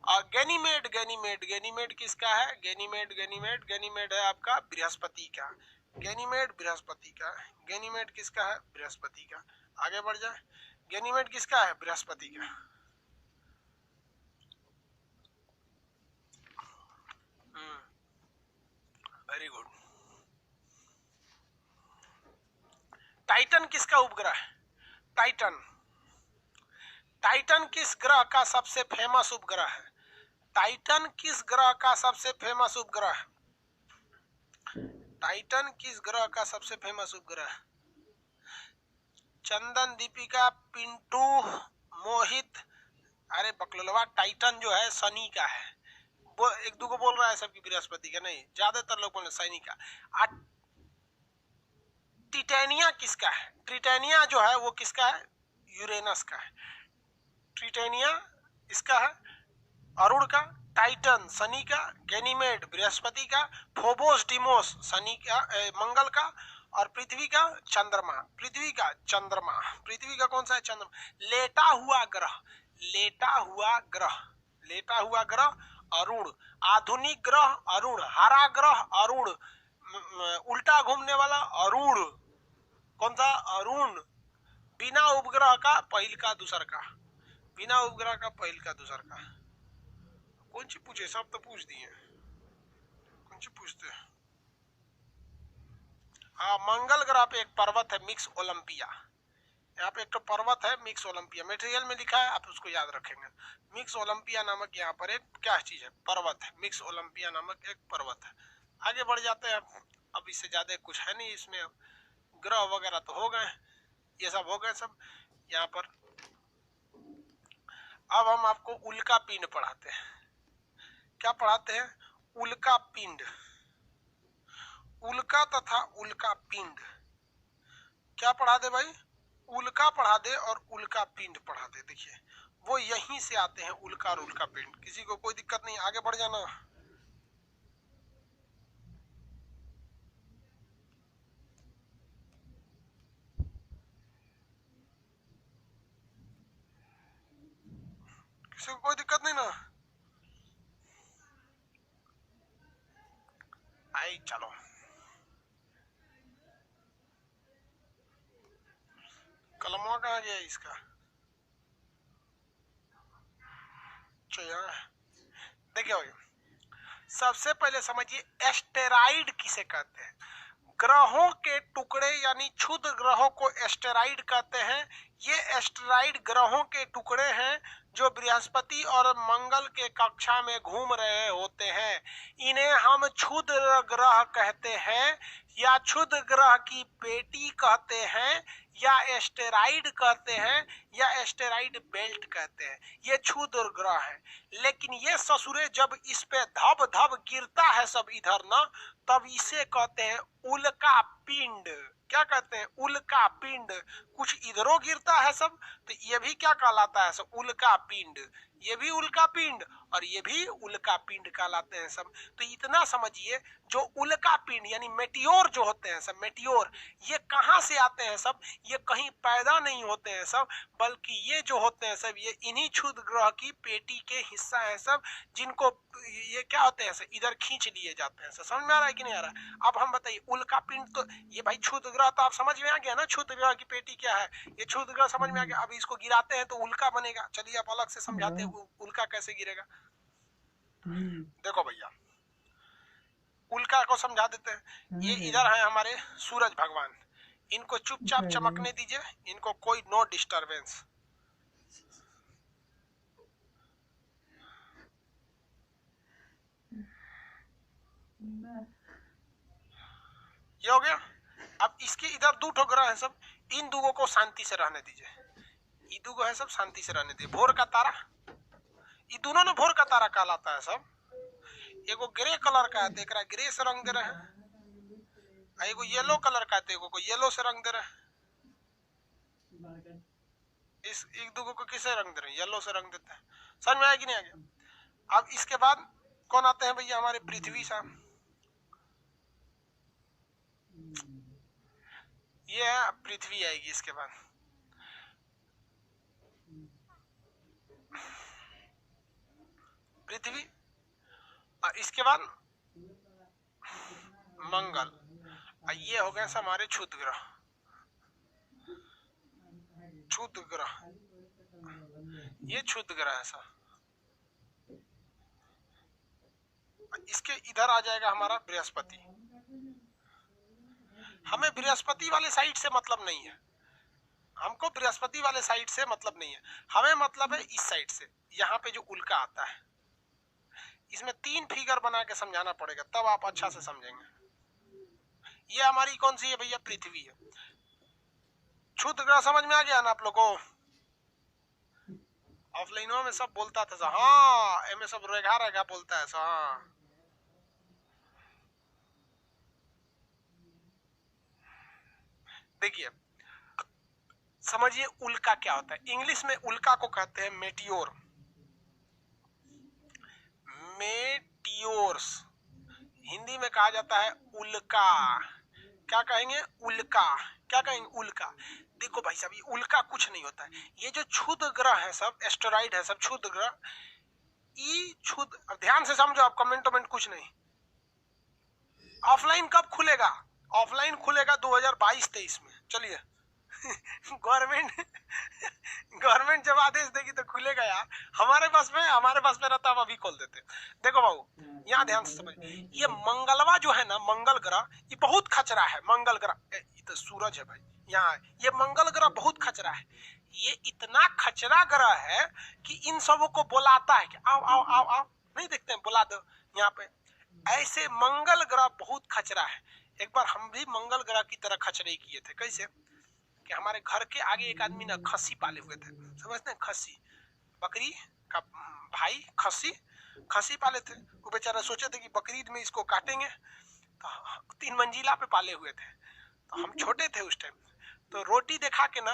और गैनीमेड, गैनीमेड, गैनीमेड किसका है? गैनीमेड, गैनीमेड, गैनीमेड है आपका बृहस्पति का। गैनीमेड बृहस्पति का। गैनीमेड किसका है? बृहस्पति का। आगे बढ़ जाए। गैनीमेड किसका है? बृहस्पति का। Very good. टाइटन किसका उपग्रह है? टाइटन। टाइटन किस ग्रह का सबसे फेमस उपग्रह है? टाइटन किस ग्रह का सबसे फेमस उपग्रह है? टाइटन किस ग्रह का सबसे फेमस उपग्रह? चंदन, दीपिका, पिंटू, मोहित। अरे बकलोलवा, टाइटन जो है शनि का है। वो एक दो को बोल रहा है सबकी बृहस्पति का नहीं, ज्यादातर लोग बोल रहे शनि का। टिटेनिया किसका है? ट्रिटेनिया जो है वो किसका है? यूरेनस का है। ट्रिटेनिया इसका है अरुण का, टाइटन शनि का, गैनीमेड बृहस्पति का, फोबोस डीमोस शनि का, मंगल का, और पृथ्वी का चंद्रमा। पृथ्वी का चंद्रमा। पृथ्वी का कौन सा है? चंद्रमा। लेटा हुआ ग्रह, लेटा हुआ ग्रह, लेटा हुआ ग्रह अरुण। आधुनिक ग्रह अरुण। हरा ग्रह अरुण। उल्टा घूमने वाला अरुण। कौन सा? अरुण। बिना उपग्रह का पहिल का दूसर का, बिना उपग्रह का पहिल का दूसर का। कौन सी पूछे? सब तो पूछ दिए, कौन सी पूछते हैं? हाँ, मंगल ग्रह पे एक पर्वत है मिक्स ओलंपिया। यहाँ पे एक तो पर्वत है मिक्स ओलंपिया, मटेरियल में लिखा है, आप उसको याद रखेंगे। मिक्स ओलंपिया नामक यहाँ पर एक क्या चीज है? पर्वत है। मिक्स ओलंपिया नामक एक पर्वत है। आगे बढ़ जाते हैं। अब इससे ज्यादा कुछ है नहीं इसमें। ग्रह वगैरह तो हो गए, ये सब हो गए सब यहाँ पर। अब हम आपको उल्का पिंड पढ़ाते हैं। क्या पढ़ाते हैं? उल्का पिंड। उल्का तथा उल्का पिंड। क्या पढ़ा दे भाई? उल्का पढ़ा दे और उल्का पिंड पढ़ा दे। देखिए वो यहीं से आते हैं, उल्का और उल्का पिंड। किसी को कोई दिक्कत नहीं, आगे बढ़ जाना। किसी को कोई दिक्कत नहीं ना? आई चलो, कलमवा कहाँ गया इसका? चलो देखिए भाई, सबसे पहले समझिए एस्टेरॉइड किसे कहते हैं। ग्रहों के टुकड़े यानी क्षुद्र ग्रहों को एस्टेरॉइड कहते हैं। ये एस्टेरॉइड ग्रहों के टुकड़े हैं जो बृहस्पति और मंगल के कक्षा में घूम रहे होते हैं। इन्हें हम क्षुद्र ग्रह कहते हैं या क्षुद्र ग्रह की पेटी कहते हैं या एस्टेरॉइड कहते हैं या एस्टेरॉइड बेल्ट कहते हैं। ये क्षुद्र ग्रह है। लेकिन ये ससुरे जब इस पे धब धब गिरता है सब इधर ना, तब इसे कहते हैं उल्का पिंड। क्या कहते हैं? उल्का पिंड। कुछ इधरों गिरता है सब, तो ये भी क्या कहलाता है? सब उल्का पिंड। ये भी उल्का पिंड और ये भी उल्का पिंड कहलाते हैं सब। तो इतना समझिए, जो उल्का पिंड यानी मेटियोर जो होते हैं सब, मेटियोर ये कहाँ से आते हैं सब? ये कहीं पैदा नहीं होते हैं सब, बल्कि ये जो होते हैं सब ये इन्हीं क्षुद्र ग्रह की पेटी के हिस्सा है सब, जिनको ये क्या होते हैं सब इधर खींच लिए जाते हैं सब। समझ में आ रहा है कि नहीं आ रहा है? अब हम बताइए उल्का पिंड, तो ये भाई क्षुद्र ग्रह तो आप समझ में आ गया ना, क्षुद्र ग्रह की पेटी क्या है, ये क्षुद्र ग्रह समझ में आ गया। अब इसको गिराते हैं तो उल्का बनेगा। चलिए आप अलग से समझाते हैं उल्का कैसे गिरेगा। देखो भैया, उल्का को समझा देते हैं। ये इधर है हमारे सूरज भगवान, इनको चुपचाप चमकने दीजिए, इनको कोई नो डिस्टरबेंस। ये हो गया। अब इसके इधर दो ठो ग्रह है सब, इन दोनों को शांति से रहने दीजिए। ये दोनों है सब शांति से रहने दीजिए। भोर का तारा, ये दोनों ने भोर का तारा कहलाता है सब। एगो ग्रे कलर का है तो एक ग्रे से रंग दे रहे हैं, एगो येलो कलर का है तो एगो को येलो से रंग दे रहे हैं। इस एक दो को किसे रंग दे रहे हैं? येलो से रंग देते हैं। समझ में आया कि नहीं आ गया? अब इसके बाद कौन आते हैं भैया? हमारे पृथ्वी साहब। ये है पृथ्वी आएगी इसके बाद। पृथ्वी और इसके बाद मंगल। ये हो गए सब हमारे क्षुद्र ग्रह। क्षुद्र ग्रह, ये क्षुद्र ग्रह है सब। इसके इधर आ जाएगा हमारा बृहस्पति। हमें बृहस्पति वाले साइड से मतलब नहीं है, हमको बृहस्पति वाले साइड से मतलब नहीं है, हमें मतलब है इस साइड से। यहाँ पे जो उल्का आता है, इसमें 3 फिगर बना के समझाना पड़ेगा, तब आप अच्छा से समझेंगे। ये हमारी कौन सी है भैया? पृथ्वी है। क्षुद्र ग्रह समझ में आ गया ना आप लोगों को? ऑफलाइनों में सब बोलता था हाँ, एम सब रेखा रेखा बोलता है हाँ। देखिए समझिए उल्का क्या होता है। इंग्लिश में उल्का को कहते हैं मेटियोर, मेटियोर्स। हिंदी में कहा जाता है उल्का। क्या कहेंगे? उल्का। क्या कहेंगे? उल्का। देखो भाई साहब, ये उल्का कुछ नहीं होता है। ये जो क्षुद्र ग्रह है सब, एस्टेरॉइड है सब क्षुद्र ग्रह, ये क्षुद्र। अब ध्यान से समझो आप, कमेंट कुछ नहीं। ऑफलाइन कब खुलेगा? ऑफलाइन खुलेगा 2022-23 में। चलिए गवर्नमेंट जब आदेश देगी तो खुलेगा यार। हमारे पास में रहता, हम अभी खोल देते। देखो बाबू, यहाँ ध्यान से समझ, ये मंगलवा जो है ना, मंगल ग्रह, ये बहुत खचरा है। मंगल ग्रह, ये तो सूरज है भाई, यहाँ ये मंगल ग्रह बहुत खचरा है। ये इतना खचरा ग्रह है कि इन सबों को बुलाता है कि आओ आओ आओ आओ, नहीं देखते हैं, बुला दो यहाँ पे। ऐसे मंगल ग्रह बहुत खचरा है। एक बार हम भी मंगल ग्रह की तरह खचरे किए थे। कैसे? कि हमारे घर के आगे एक आदमी ना खस्सी पाले हुए थे, समझते हैं? खस्सी, बकरी का भाई खस्सी पाले थे। वो बेचारा सोचे थे कि बकरीद में इसको काटेंगे, तो 3 मंजिला पे पाले हुए थे, तो हम छोटे थे उस टाइम, तो रोटी दिखा के ना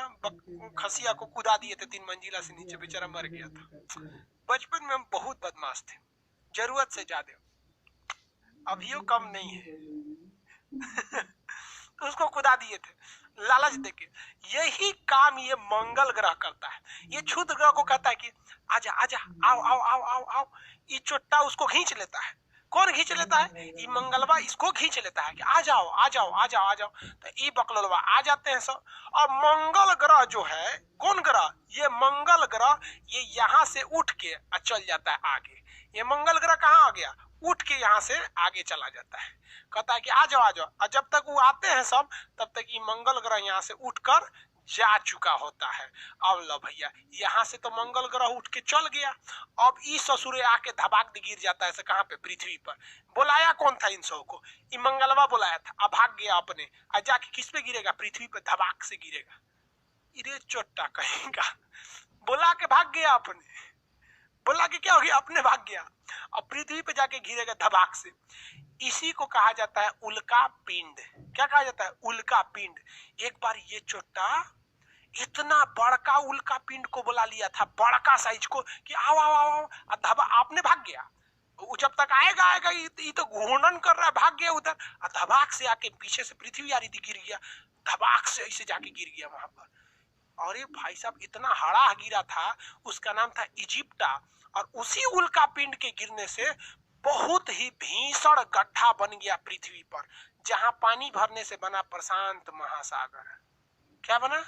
खसिया को कूदा दिए थे 3 मंजिला से नीचे, बेचारा मर गया था। बचपन में हम बहुत बदमाश थे, जरूरत से ज्यादा, अभियो कम नहीं है। तो उसको खुदा दिए थे लालच देके। यही काम ये मंगल ग्रह करता है। ये क्षुद्र ग्रह को कहता है कि आजा आजा, आओ आओ आओ आओ आओ। ये चोट्टा उसको खींच लेता है। कौन खींच लेता है? ये मंगलवा इसको खींच लेता है कि आ जाओ आ जाओ आ जाओ आ जाओ। तो ये बकलोलवा आ जाते हैं सब। और मंगल ग्रह जो है, कौन ग्रह? ये मंगल ग्रह, ये यहाँ से उठ के चल जाता है आगे। ये मंगल ग्रह कहाँ आ गया? उठ के यहाँ से आगे चला जाता है। कहता है कि आ जाओ आ जाओ। और जब तक वो आते हैं सब, तब तक ये मंगल ग्रह यहाँ से उठकर जा चुका होता है। अब लो भैया, यहाँ से तो मंगल ग्रह उठ के चल गया। अब ई ससुरे आके धबाक गिर जाता है। कहाँ पे? पृथ्वी पर। बुलाया कौन था इन सब को? ये मंगलवा बुलाया था। अब भाग गया अपने। और जाके किस पे गिरेगा? पृथ्वी पे धबाक से गिरेगा। इरे चोट्टा कहेगा, बुला के भाग गया अपने। बोला कि क्या हो गया? अपने भाग गया। अब पृथ्वी पे जाके गिरेगा धबाक से। इसी को कहा जाता है उल्का पिंड। क्या कहा जाता है? उल्का पिंड। एक बार ये चोट्टा इतना बड़का उल्का पिंड को बुला लिया था, बड़का साइज को, कि आओ आओ आओ, धबा आपने भाग गया। वो जब तक आएगा आएगा, ये तो घूर्णन कर रहा है, भाग गया उधर। धबाक से आके पीछे से पृथ्वी आ रही थी, गिर गया धबाक से, ऐसे जाके गिर गया वहां पर। और ये भाई साहब इतना हड़ा गिरा था, उसका नाम था इजिप्टा। और उसी उल्का पिंड के गिरने से बहुत ही भीषण गड्ढा बन गया पृथ्वी पर, जहां पानी भरने से बना प्रशांत महासागर। क्या बना?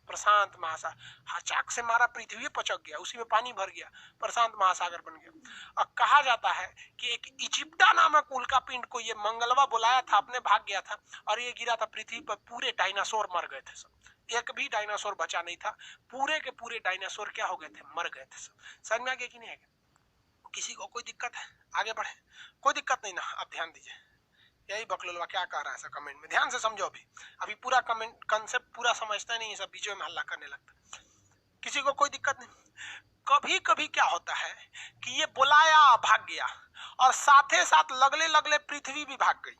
प्रशांत महासागर। हचाक से मारा, पृथ्वी पचक गया, उसी में पानी भर गया, प्रशांत महासागर बन गया। और कहा जाता है कि एक इजिप्टा नामक उल्का पिंड को ये मंगलवा बुलाया था, अपने भाग गया था, और ये गिरा था पृथ्वी पर। पूरे डायनासोर मर गए थे सब, एक भी डायनासोर बचा नहीं था। पूरे के पूरे डायनासोर क्या हो गए थे? मर गए थे सब। समझ में आ गया कि नहीं आ गया? किसी को कोई दिक्कत है? आगे बढ़े, कोई दिक्कत नहीं ना? आप ध्यान दीजिए, यही बकलोलवा क्या कह रहा है सब कमेंट में, ध्यान से समझो। अभी पूरा कमेंट कंसेप्ट पूरा समझता नहीं, सब बीच में हल्ला करने लगता। किसी को कोई दिक्कत नहीं। कभी कभी क्या होता है कि ये बुलाया, भाग गया, और साथे साथ लगले लगले पृथ्वी भी भाग गई।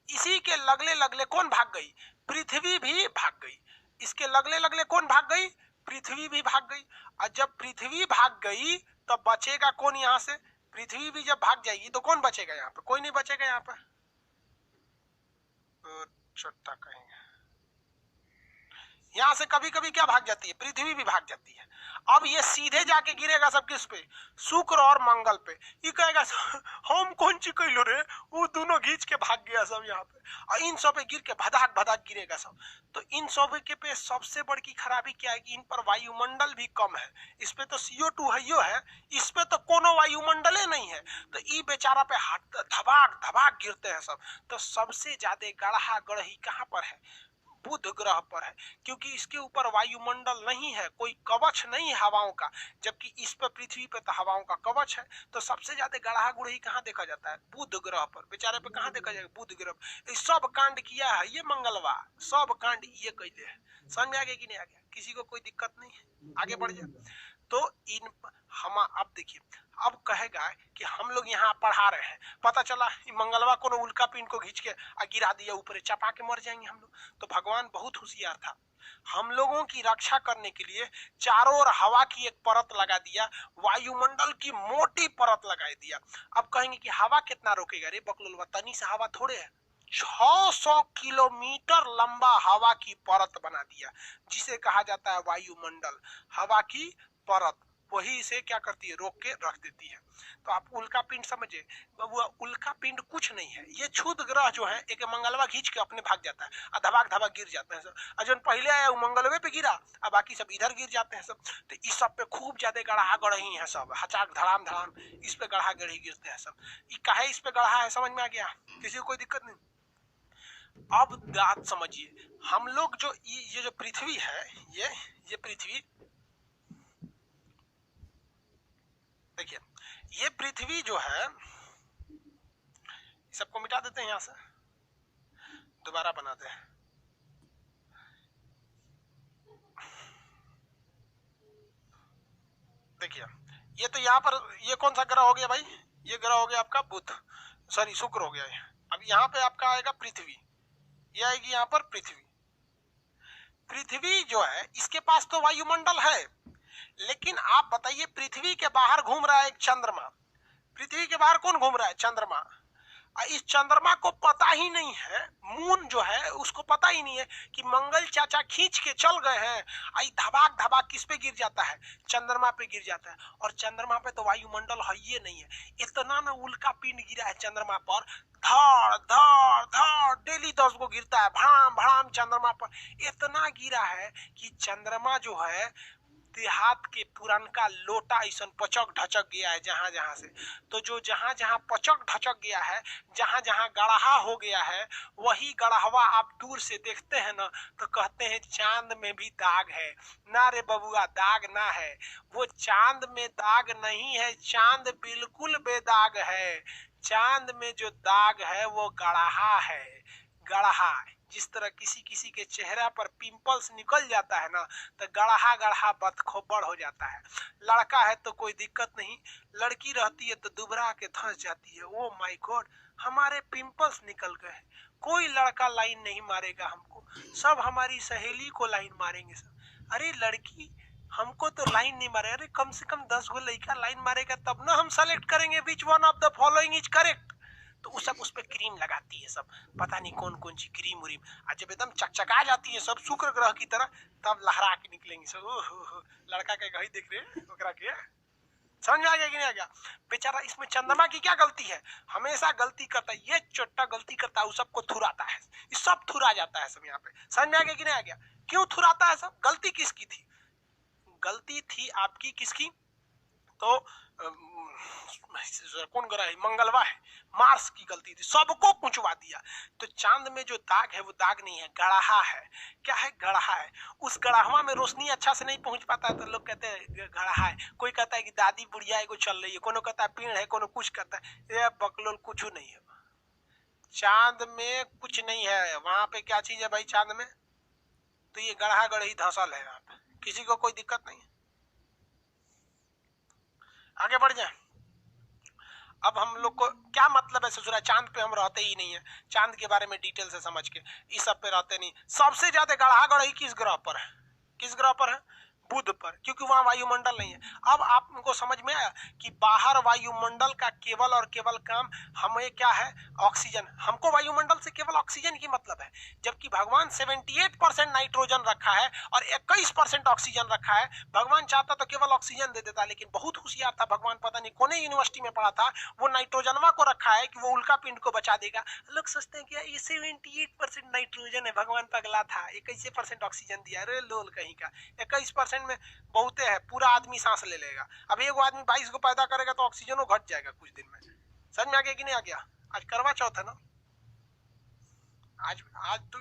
इसी के लगले लगले कौन भाग गई? पृथ्वी भी भाग गई। इसके लगले लगले कौन भाग गई? पृथ्वी भी भाग गई। और जब पृथ्वी भाग गई तब बचेगा कौन यहाँ से? पृथ्वी भी जब भाग जाएगी तो कौन बचेगा यहाँ पे? कोई नहीं बचेगा यहाँ पर। छोटा कहेंगे यहाँ से कभी कभी क्या भाग जाती है? पृथ्वी भी भाग जाती है। अब ये सीधे जाके गिरेगा सब किस पे? शुक्र और मंगल पे। ये कहेगा हम कौन ची कैलो रे, वो दोनों घींच के भाग गया सब यहाँ पे। और इन सब पे गिर के भदाक भदाक गिरेगा सब। तो इन सब के पे सबसे बड़ी खराबी क्या है कि इन पर वायुमंडल भी कम है। इस पे तो CO2 है, इस पे तो कोनो वायुमंडल नहीं है। तो ये बेचारा पे धबाक धबाक गिरते हैं सब। तो सबसे ज्यादा गढ़ा गढ़ी कहाँ पर है? बुध ग्रह पर है, क्योंकि इसके ऊपर वायुमंडल नहीं है, कोई कवच नहीं है हवाओं का। जबकि इस पर पृथ्वी पे तो हवाओं का कवच है। तो सबसे ज्यादा गढ़ा गुढ़ी कहाँ देखा जाता है? बुध ग्रह पर। बेचारे पे कहाँ देखा जाएगा? बुध ग्रह। सब कांड किया है ये मंगलवा, सब कांड ये कैले है। समझ में आ गया कि नहीं आ गया? किसी को कोई दिक्कत नहीं है? आगे बढ़ जाए। तो इन हम अब देखिए, अब कहेगा कि हम लोग यहाँ पढ़ा रहे हैं, पता चला मंगलवा को उल्का पिंड को खींच के गिरा दिया ऊपर, चपा के मर जाएंगे हम लोग। तो भगवान बहुत होशियार था, हम लोगों की रक्षा करने के लिए चारों ओर हवा की एक परत लगा दिया, वायुमंडल की मोटी परत लगा दिया। अब कहेंगे कि हवा कितना रोकेगा? रे बकलोलवा, तनी से हवा थोड़े है, 600 किलोमीटर लंबा हवा की परत बना दिया, जिसे कहा जाता है वायुमंडल। हवा की परत वही इसे क्या करती है? रोक के रख देती है। तो आप उल्का पिंड समझे, वो उल्का पिंड कुछ नहीं है, ये क्षुद्र ग्रह जो है, एक मंगलवा खींच के अपने भाग जाता है, धबाक धबाक गिर जाते हैं सब। और जो पहले आया वो मंगलवे पे गिरा, अब बाकी सब इधर गिर जाते हैं सब। तो इस सब पे खूब ज्यादा गढ़ा गढ़ी है सब, हचाक धड़ाम धड़ाम इस पे गढ़ा गढ़ी गिरते हैं सब। काहे इस पे गढ़ा है? समझ में आ गया? किसी को कोई दिक्कत नहीं? अब बात समझिए, हम लोग जो ये जो पृथ्वी है, ये पृथ्वी, देखिए ये पृथ्वी जो है, सबको मिटा देते हैं यहां से, दोबारा बनाते हैं। देखिए ये तो यहाँ पर ये कौन सा ग्रह हो गया भाई? ये ग्रह हो गया आपका बुध, सॉरी शुक्र हो गया। अब यहाँ पे आपका आएगा पृथ्वी, ये आएगी यहाँ पर पृथ्वी। पृथ्वी जो है इसके पास तो वायुमंडल है, लेकिन आप बताइए पृथ्वी के बाहर घूम रहा है एक चंद्रमा। पृथ्वी के बाहर कौन घूम रहा है? चंद्रमा। इस चंद्रमा को पता ही नहीं है, मून जो है उसको पता ही नहीं है कि मंगल चाचा खींच के चल गए हैं, आई धबाक धबाक किस पे गिर जाता है? चंद्रमा पे गिर जाता है। और चंद्रमा पे तो वायुमंडल है ही नहीं है। इतना ना उल्का पिंड गिरा है चंद्रमा पर, धड़ धड़ धड़ डेली 10 को गिरता है, भड़ाम भड़ाम चंद्रमा पर। इतना गिरा है कि चंद्रमा जो है देहात के पुरानका लोटा ऐसा पचक ढचक गया है जहां जहां से। तो जो जहां जहां पचक ढचक गया है, जहां जहां गढ़हा हो गया है, वही गढ़हवा आप दूर से देखते हैं ना तो कहते हैं चांद में भी दाग है। ना रे बबुआ, दाग ना है, वो चांद में दाग नहीं है, चांद बिल्कुल बेदाग है। चांद में जो दाग है वो गढ़हा है, गढ़हा। जिस तरह किसी किसी के चेहरा पर पिंपल्स निकल जाता है ना, तो गढ़हा गढ़हा बदखोबड़ हो जाता है। लड़का है तो कोई दिक्कत नहीं, लड़की रहती है तो दुबरा के धंस जाती है। ओ माय गॉड, हमारे पिंपल्स निकल गए, कोई लड़का लाइन नहीं मारेगा हमको, सब हमारी सहेली को लाइन मारेंगे सब। अरे लड़की हमको तो लाइन नहीं मारे, अरे कम से कम 10 गो लड़का लाइन मारेगा तब ना हम सेलेक्ट करेंगे which one of the following is correct. तो वो सब उस पर क्रीम लगाती है सब, पता नहीं कौन कौन सी क्रीम उरीम, और जब एकदम चकचका जाती है सब शुक्र ग्रह की तरह, तब लहरा के निकलेंगे सब। ओहो, लड़का के घड़ी देख रहे ओकरा के। समझ में आ गया कि नहीं आ गया? बेचारा इसमें चंद्रमा की क्या गलती है? हमेशा गलती करता है, ये छोटा गलती करता है, वो सबको थुराता है, ये सब थुरा जाता है सब यहाँ पे। समझ में आ गया कि नहीं आ गया? क्यों थुराता है सब? गलती किसकी थी? गलती थी आपकी, किसकी? तो कौन ग्रह है? मंगलवा है, मार्स की गलती थी, सबको कुचवा दिया। तो चांद में जो दाग है वो दाग नहीं है, गढ़हा है। क्या है? गढ़हा है। उस गढ़हवा में रोशनी अच्छा से नहीं पहुंच पाता है तो लोग कहते हैं गढ़हा है। कोई कहता है कि दादी बुढ़िया एगो चल रही है, कोनो कहता है पेड़ है, कोनो कुछ कहता है। ये बकलोल कुछ नहीं है, चांद में कुछ नहीं है। वहां पे क्या चीज है भाई चांद में? तो ये गढ़हा गढ़ी धसल है, यहाँ पे किसी को कोई दिक्कत नहीं है। आगे बढ़ जाए। अब हम लोग को क्या मतलब है ससुरा, चांद पे हम रहते ही नहीं है, चांद के बारे में डिटेल से समझ के, इस सब पे रहते नहीं। सबसे ज्यादा गढ़ा गढ़ी किस ग्रह पर है? किस ग्रह पर है? बुध पर, क्योंकि वहां वायुमंडल नहीं है। अब आपको समझ में आया कि बाहर वायुमंडल का केवल और केवल काम हमें क्या है? ऑक्सीजन। हमको वायुमंडल से केवल ऑक्सीजन की मतलब है, जबकि भगवान 78% नाइट्रोजन रखा है और 21% ऑक्सीजन रखा है। भगवान चाहता तो केवल ऑक्सीजन दे देता, लेकिन बहुत होशियार था भगवान, पता नहीं कौन यूनिवर्सिटी में पढ़ा था, वो नाइट्रोजनवा को रखा है कि वो उल्का पिंड को बचा देगा। लोग सोचते हैं कि ये 78% नाइट्रोजन है, भगवान पगला था, 21% ऑक्सीजन दिया। अरे लोल कहीं का, 21% में बहुते है, पूरा आदमी सांस ले लेगा। अब एगो आदमी 22 को पैदा करेगा तो ऑक्सीजन घट जाएगा कुछ दिन में। समझ में आ गया कि नहीं आ गया? आज करवा चौथ है ना, आज आज तो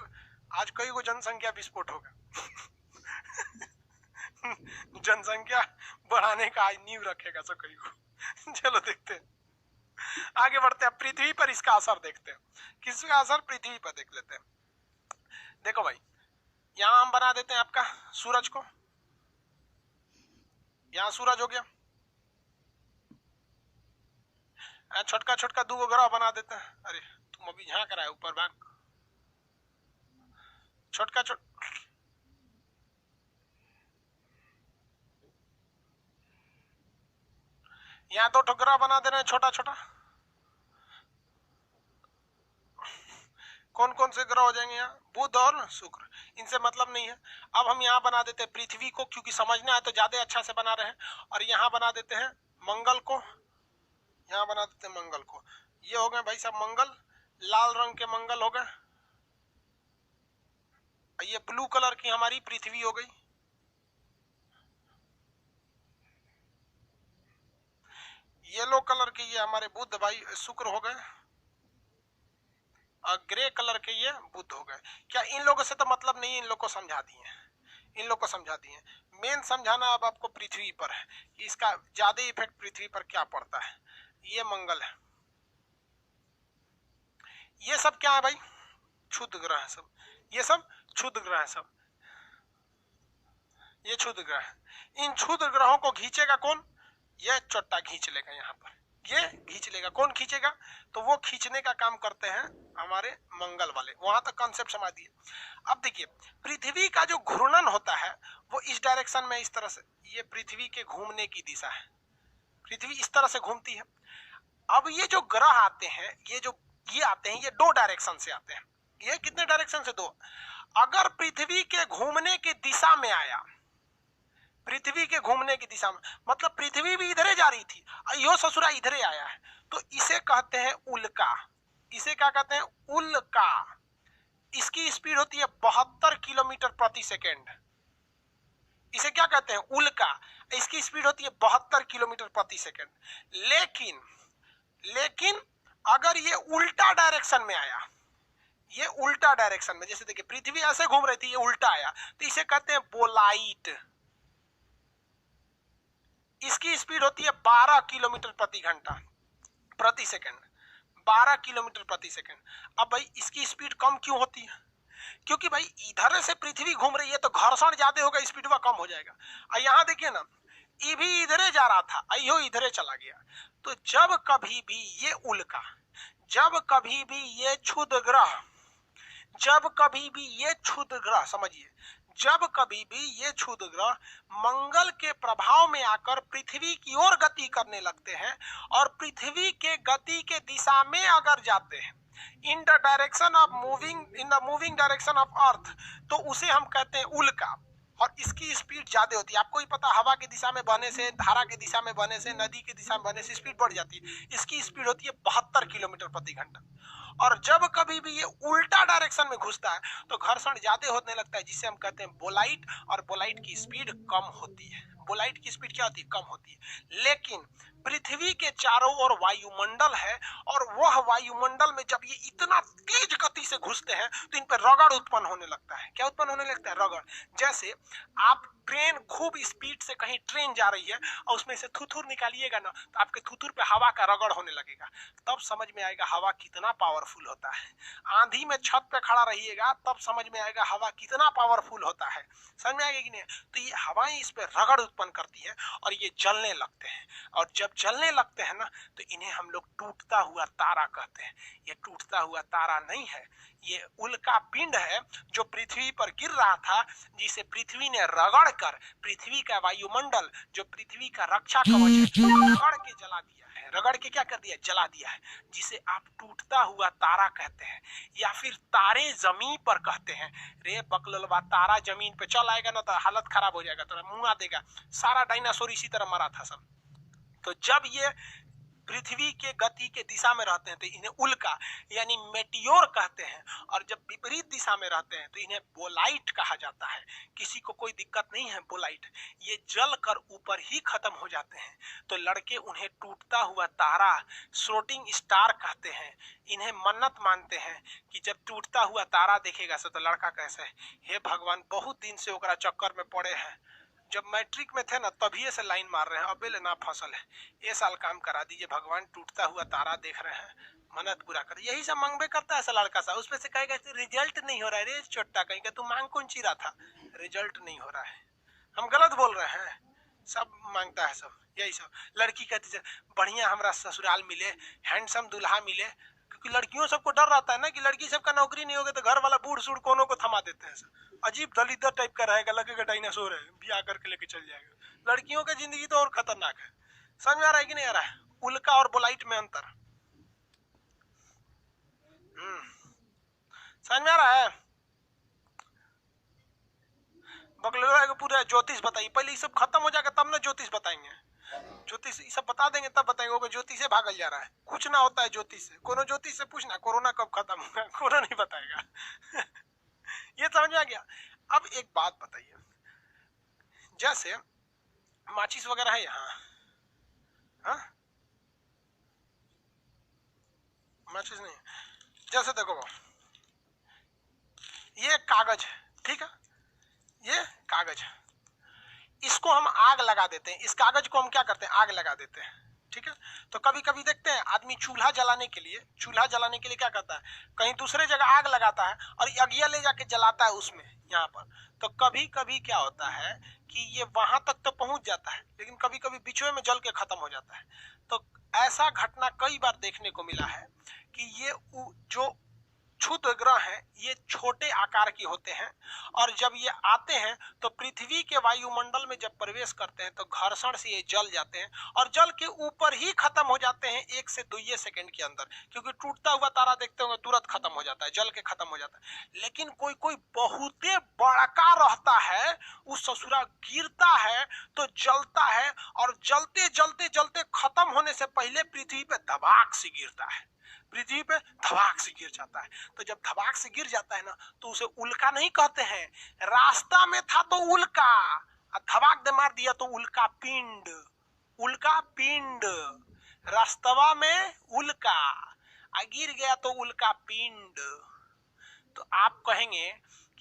आज कई को जनसंख्या विस्फोट होगा। जनसंख्या बढ़ाने का आज नींव रखेगा सब कई को। चलो देखते हैं, आगे बढ़ते हैं। पृथ्वी पर इसका असर देखते हैं, किसका असर पृथ्वी पर देख लेते हैं। देखो भाई, यहां हम बना देते हैं आपका सूरज को, यहां सूरज हो गया, छोटका छोटका 2 ग्रह बना देते हैं। अरे तुम अभी झांक रहा है ऊपर भाग, छोटका यहाँ 2 ग्रह बना दे रहे हैं छोटा छोटा। कौन कौन से ग्रह हो जाएंगे यहाँ? बुध और शुक्र, इनसे मतलब नहीं है। अब हम यहाँ बना देते हैं पृथ्वी को, क्योंकि समझना है तो ज्यादा अच्छा से बना रहे हैं। और यहाँ बना देते हैं मंगल को, यहाँ बना देते हैं मंगल को। ये हो गए भाई साहब मंगल, लाल रंग के मंगल हो गए। ये ब्लू कलर की हमारी पृथ्वी हो गई। येलो कलर के ये हमारे बुध भाई शुक्र हो गए, और ग्रे कलर के ये बुध हो गए। क्या इन लोगों से तो मतलब नहीं, इन लोग को समझा दिए, इन लोग को समझा दिए। मेन समझाना अब आपको पृथ्वी पर है कि इसका ज्यादा इफेक्ट पृथ्वी पर क्या पड़ता है। ये मंगल है, ये सब क्या है भाई? क्षुद्र ग्रह है सब, ये सब क्षुद्र ग्रह है सब, ये क्षुद्र ग्रह है। इन क्षुद्र ग्रहों को खींचेगा कौन? ये चोट्टा खींच लेगा, यहाँ पर ये खींच लेगा। कौन खींचेगा? तो वो खींचने का काम करते हैं हमारे मंगल वाले। वहां तक कॉन्सेप्ट समझ दिए। अब देखिए पृथ्वी का जो घूर्णन होता है वो इस डायरेक्शन में, इस तरह से, ये पृथ्वी के घूमने की दिशा है, पृथ्वी इस तरह से घूमती है। अब ये जो ग्रह आते हैं, ये आते हैं, ये 2 डायरेक्शन से आते हैं। ये कितने डायरेक्शन से? 2। अगर पृथ्वी के घूमने की दिशा में आया, पृथ्वी के घूमने की दिशा में, मतलब पृथ्वी भी इधरे जा रही थी, यो ससुरा इधरे आया है, तो इसे कहते हैं उल्का। इसे क्या कहते हैं? उल्का। इसकी स्पीड होती है 72 किलोमीटर प्रति सेकेंड। इसे क्या कहते हैं? उल्का। इसकी स्पीड होती है 72 किलोमीटर प्रति सेकेंड। लेकिन अगर ये उल्टा डायरेक्शन में आया, ये उल्टा डायरेक्शन में, जैसे देखिए पृथ्वी ऐसे घूम रही थी, ये उल्टा आया, तो इसे कहते हैं बोलाइट। इसकी स्पीड होती है 12 किलोमीटर प्रति सेकंड। 12 किलोमीटर प्रति सेकंड। अब भाई इसकी स्पीड कम क्यों होती है? क्योंकि भाई इधर से पृथ्वी घूम रही है तो घर्षण ज्यादा होगा, स्पीड वह कम हो जाएगा। और यहाँ देखिए ना, ये भी इधरे जा रहा था, यो इधरे चला गया। तो जब कभी भी ये उल्का, जब कभी भी ये क्षुद्र ग्रह, जब कभी भी ये क्षुद्र ग्रह, समझिए, जब कभी भी ये क्षुद्र ग्रह मंगल के प्रभाव में आकर पृथ्वी की ओर गति करने लगते हैं और पृथ्वी के गति के दिशा में अगर जाते हैं, in the direction of moving, in the moving direction of earth, तो उसे हम कहते हैं उल्का। और इसकी स्पीड ज्यादा होती है। आपको ही पता, हवा की दिशा में बहने से, धारा की दिशा में बहने से, नदी की दिशा में बहने से स्पीड बढ़ जाती है। इसकी स्पीड होती है 72 किलोमीटर प्रति घंटा। और जब कभी भी ये उल्टा डायरेक्शन में घुसता है तो घर्षण ज्यादा होने लगता है, जिसे हम कहते हैं बोलाइट। और बोलाइट की स्पीड कम होती है। बोलाइट की स्पीड क्या होती है? कम होती है। लेकिन पृथ्वी के चारों ओर वायुमंडल है, और वह वायुमंडल में जब ये इतना तेज गति से घुसते हैं तो इन पर रगड़ उत्पन्न होने लगता है। क्या उत्पन्न होने लगता है? रगड़। जैसे आप ट्रेन खूब स्पीड से कहीं ट्रेन जा रही है और उसमें से थुथुर निकालिएगा ना, तो आपके थुथुर पे हवा का रगड़ होने लगेगा। तब समझ में आएगा हवा कितना पावरफुल होता है। आंधी में छत पे खड़ा रहिएगा, तब समझ में आएगा हवा कितना पावरफुल होता है। समझ में आएगा कि नहीं? तो ये हवाएं इस पे रगड़ उत्पन्न करती है और ये जलने लगते हैं। और जब जलने लगते हैं ना, तो इन्हें हम लोग टूटता हुआ तारा कहते हैं। ये टूटता हुआ तारा नहीं है, ये उल्का पिंड है जो पृथ्वी पर गिर रहा था, जिसे पृथ्वी ने रगड़ कर, पृथ्वी का वायुमंडल जो पृथ्वी का रक्षा कवच है, रगड़ के जला दिया है। रगड़ के क्या कर दिया? जला दिया है, जिसे आप टूटता हुआ तारा कहते हैं, या फिर तारे जमीन पर कहते हैं। रे बकललवा, तारा जमीन पे चल आएगा ना तो हालत खराब हो जाएगा, तो मुंह आ देगा। सारा डायनासोर इसी तरह मरा था सब। तो जब ये पृथ्वी के गति के दिशा में रहते हैं तो इन्हें उल्का यानी मेटियोर कहते हैं, और जब विपरीत दिशा में रहते हैं तो इन्हें बोलाइट कहा जाता है। किसी को कोई दिक्कत नहीं है बोलाइट, ये जल कर ऊपर ही खत्म हो जाते हैं। तो लड़के उन्हें टूटता हुआ तारा, शूटिंग स्टार कहते हैं। इन्हें मन्नत मानते हैं कि जब टूटता हुआ तारा देखेगा तो लड़का कैसे, हे भगवान, बहुत दिन से ओकरा चक्कर में पड़े हैं, जब मैट्रिक में थे ना तभी से लाइन मार रहे हैं, अबे ले ना फसल है, ये साल काम करा दीजिए भगवान, टूटता हुआ तारा देख रहे हैं, मन्नत पूरा कर। यही सब मांगबे करता है लड़का सा। उसमें से कहेगा रिजल्ट नहीं हो रहा है, रे छोटा, कहेगा तू मांग कौन ची रहा था, रिजल्ट नहीं हो रहा है। हम गलत बोल रहे हैं? सब मांगता है सब यही सब। लड़की कहती है बढ़िया हमरा ससुराल मिले, हैंडसम दूल्हा मिले, क्योंकि लड़कियों सबको डर रहता है ना कि लड़की सबका नौकरी नहीं होगा तो घर वाला बूढ़ सूढ़ कोनो को थमा देते हैं। सब अजीब दलितर टाइप का रहेगा, लगेगा डायनासोर है, ब्याह करके लेके चल जाएगा। लड़कियों की जिंदगी तो और खतरनाक है। समझ में आ रहा है कि नहीं आ रहा है? उल्का और बोलाइट में अंतर समझ में आ रहा है? बगलवा को पूरा ज्योतिष बताइए, पहले ये सब खत्म हो जाएगा तब ना ज्योतिष बताएंगे। ज्योतिष ये सब बता देंगे तब बताएंगे। ज्योतिष से भागल जा रहा है, कुछ ना होता है ज्योतिष से। कोनो ज्योतिष से पूछना कोरोना कब खत्म होगा, कोरोना नहीं बताएगा। ये समझ में आ गया? अब एक बात बताइए, जैसे माचिस वगैरह है यहाँ, हाँ माचिस नहीं, जैसे देखो ये कागज है, ठीक है, ये कागज है, इसको हम आग लगा देते हैं। इस कागज को हम क्या करते हैं? आग लगा देते हैं, ठीक है। तो कभी कभी देखते हैं आदमी चूल्हा जलाने के लिए क्या करता है, कहीं दूसरे जगह आग लगाता है और अगिया ले जाके जलाता है उसमें। यहाँ पर, तो कभी कभी क्या होता है कि ये वहां तक तो पहुंच जाता है, लेकिन कभी कभी बीचों में जल के खत्म हो जाता है। तो ऐसा घटना कई बार देखने को मिला है कि ये जो क्षुद्र ग्रह हैं ये छोटे आकार के होते हैं, और जब ये आते हैं तो पृथ्वी के वायुमंडल में जब प्रवेश करते हैं तो घर्षण से ये जल जाते हैं और जल के ऊपर ही खत्म हो जाते हैं 1 से 2 सेकंड के अंदर, क्योंकि टूटता हुआ तारा देखते होंगे तुरंत खत्म हो जाता है, जल के खत्म हो जाता है। लेकिन कोई कोई बहुते बड़का रहता है, उस ससुरा गिरता है तो जलता है, और जलते जलते जलते खत्म होने से पहले पृथ्वी पे धबाक से गिरता है, पृथ्वी पे धबाक से गिर जाता है। तो जब धबाक से गिर जाता है ना तो उसे उल्का नहीं कहते हैं, रास्ता में था तो उल्का, धबाक दे मार दिया तो उल्का पिंड, उल्का पिंड, रास्तवा में उल्का, गिर गया तो उल्का पिंड। तो आप कहेंगे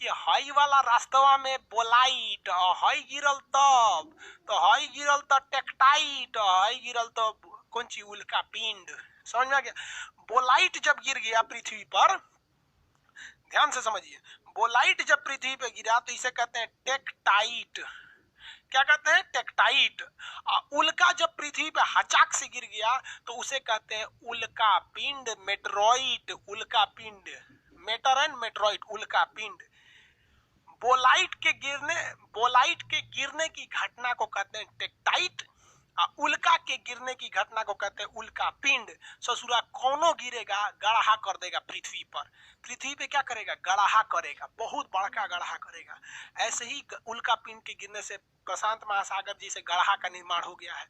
कि हई वाला रास्तवा में बोलाइट, हई गिरल तब, तो हई गिरल तो टेक्टाइट, हई गिरल तो कौन ची उल्का पिंड। समझ में आ गया? बोलाइट जब गिर गया पृथ्वी पर, ध्यान से समझिए, बोलाइट जब पृथ्वी पे गिरा तो इसे कहते हैं टेक्टाइट। क्या कहते हैं? टेक्टाइट। उल्का जब पृथ्वी पे हचाक से गिर गया तो उसे कहते हैं उल्का पिंड, मेटरॉइड, उल्का पिंड, मेटर एंड मेटरॉइड, उल्का पिंड। बोलाइट के गिरने की घटना को कहते हैं टेक्टाइट, उल्का के गिरने की घटना को कहते हैं उल्का पिंड। ससुरा कौनो गिरेगा गढ़ा कर देगा पृथ्वी पर, पृथ्वी पे क्या करेगा? गढ़ा करेगा, बहुत बड़का गढ़ा करेगा। ऐसे ही उल्का पिंड के गिरने से प्रशांत महासागर जी से गढ़ा का निर्माण हो गया है।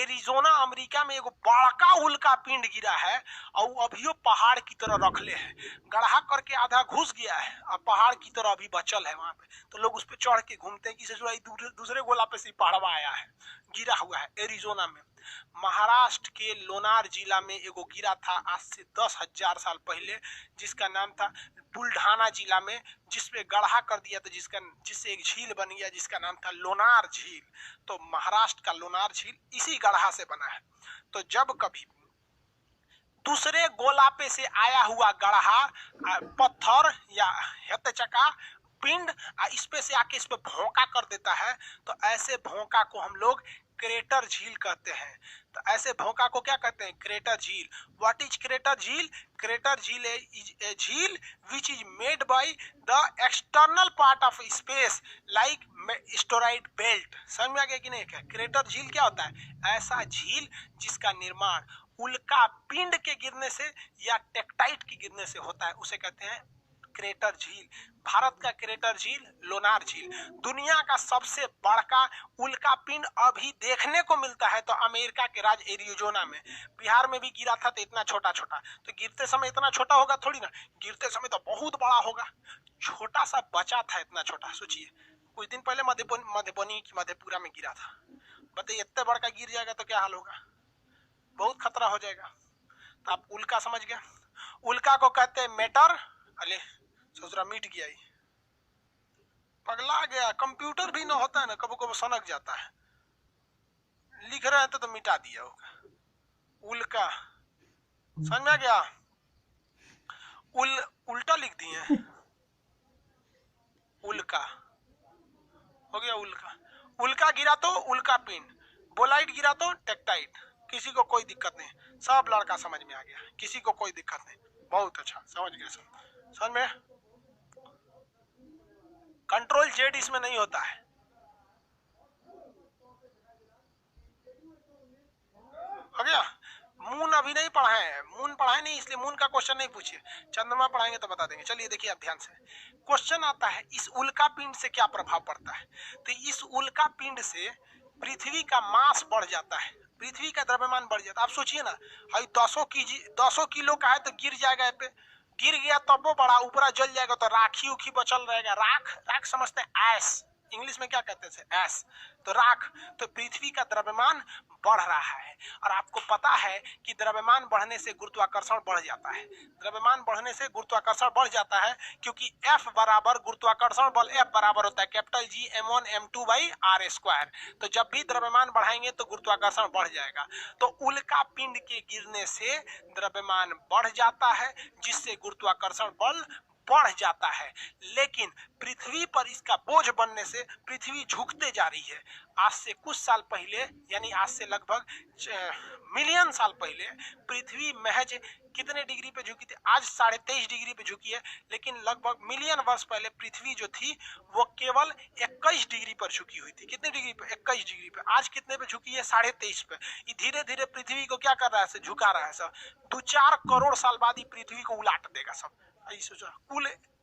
एरिजोना अमेरिका में एगो बड़का उल्का पिंड गिरा है और अभियो पहाड़ की तरह रखले है, गढ़ा करके आधा घुस गया है और पहाड़ की तरह अभी बचल है वहां पे। तो लोग उस पे चढ़ के घूमते हैं कि ससुरा दूसरे गोला पे से पहाड़वा आया है, गिरा हुआ है एरिजोना में। महाराष्ट्र के लोनार जिला में एगो गिरा था आज से 10,000 साल पहले, जिसका नाम था बुल्ढाना जिला में, जिसपे गढ़ा कर दिया था, जिससे एक झील बन गया जिसका नाम था लोनार झील। तो महाराष्ट्र का लोनार झील इसी गढ़ा से बना है। तो जब कभी दूसरे गोलापे से आया हुआ गढ़ा, पत्थर या हथचका पिंड इस पे से आके इस पे भोंका कर देता है, तो ऐसे भोंका को हम लोग क्रेटर झील कहते हैं। तो ऐसे भोंका को क्या कहते हैं? क्रेटर झील। व्हाट इज क्रेटर झील? क्रेटर झील इज ए झील which is made by the external part of space like asteroid belt. समझ में आ गया कि नहीं? क्रेटर झील क्या होता है? ऐसा झील जिसका निर्माण उल्का पिंड के गिरने से या टेक्टाइट के गिरने से होता है, उसे कहते हैं क्रेटर झील। भारत का क्रेटर झील लोनार झील। दुनिया का सबसे बड़का उल्का पिंड अभी देखने को मिलता है तो अमेरिका के राज्य एरिजोना में। बिहार में भी गिरा था तो इतना छोटा छोटा, तो गिरते समय इतना छोटा होगा थोड़ी ना, गिरते समय तो बहुत बड़ा होगा। छोटा सा बचा था इतना छोटा। सोचिए कुछ दिन पहले मधुबनी की मधेपुरा में गिरा था, बताइए इतने बड़का गिर जाएगा तो क्या हाल होगा, बहुत खतरा हो जाएगा। तो आप उल्का समझ गए। उल्का को कहते हैं मेटर। अले ससुरा मिट गया, ही पगला गया। कंप्यूटर भी ना होता है ना, कभी कभी सनक जाता है, लिख रहे हैं तो मिटा दिया होगा। उल्का समझ में आ गया? उल्टा लिख दिए, उल्का हो गया। उल्का उल्का गिरा तो उल्का पिंड, बोलाइट गिरा तो टेक्टाइट। किसी को कोई दिक्कत नहीं, सब लड़का समझ में आ गया, किसी को कोई दिक्कत नहीं। बहुत अच्छा समझ गए सब। समझ में? कंट्रोल जेड इसमें नहीं होता है। हो गया? मून अभी नहीं पढ़ाए हैं, मून पढ़ाए नहीं इसलिए मून का क्वेश्चन नहीं पूछिए, चंद्रमा पढ़ाएंगे तो बता देंगे। चलिए देखिए आप ध्यान से, क्वेश्चन आता है इस उल्का पिंड से क्या प्रभाव पड़ता है। तो इस उल्का पिंड से पृथ्वी का मास बढ़ जाता है, पृथ्वी का द्रव्यमान बढ़ जाता है। आप सोचिए ना, 100 किलो का है तो गिर जाएगा, पे गिर गया तब वो बड़ा ऊपरा जल जाएगा तो राखी उखी बचल रहेगा। राख समझते हैं, ऐश इंग्लिश में क्या कहते हैं? ऐश। तो राख। तो पृथ्वी का द्रव्यमान बढ़ रहा है, और आपको पता है कि द्रव्यमान बढ़ने से गुरुत्वाकर्षण बढ़ जाता है। द्रव्यमान बढ़ने से गुरुत्वाकर्षण बढ़ जाता है क्योंकि F बराबर गुरुत्वाकर्षण बल F बराबर होता है capital G m1 m2 by r square. तो जब भी द्रव्यमान बढ़ाएंगे तो गुरुत्वाकर्षण बढ़ जाएगा। तो उल्का पिंड के गिरने से द्रव्यमान बढ़ जाता है जिससे गुरुत्वाकर्षण बल बढ़ जाता है, लेकिन पृथ्वी पर इसका बोझ बनने से पृथ्वी झुकते जा रही है। आज से कुछ साल पहले, यानी आज से लगभग मिलियन साल पहले पृथ्वी महज कितने डिग्री पे झुकी थी? आज 23.5 डिग्री पे झुकी है, लेकिन लगभग मिलियन वर्ष पहले पृथ्वी जो थी वो केवल 21 डिग्री पर झुकी हुई थी। कितने डिग्री पे? 21 डिग्री पे। आज कितने पे झुकी है? 23.5 पे। ये धीरे धीरे पृथ्वी को क्या कर रहा है? झुका रहा है सब। 2-4 करोड़ साल बाद ही पृथ्वी को उलाट देगा सब।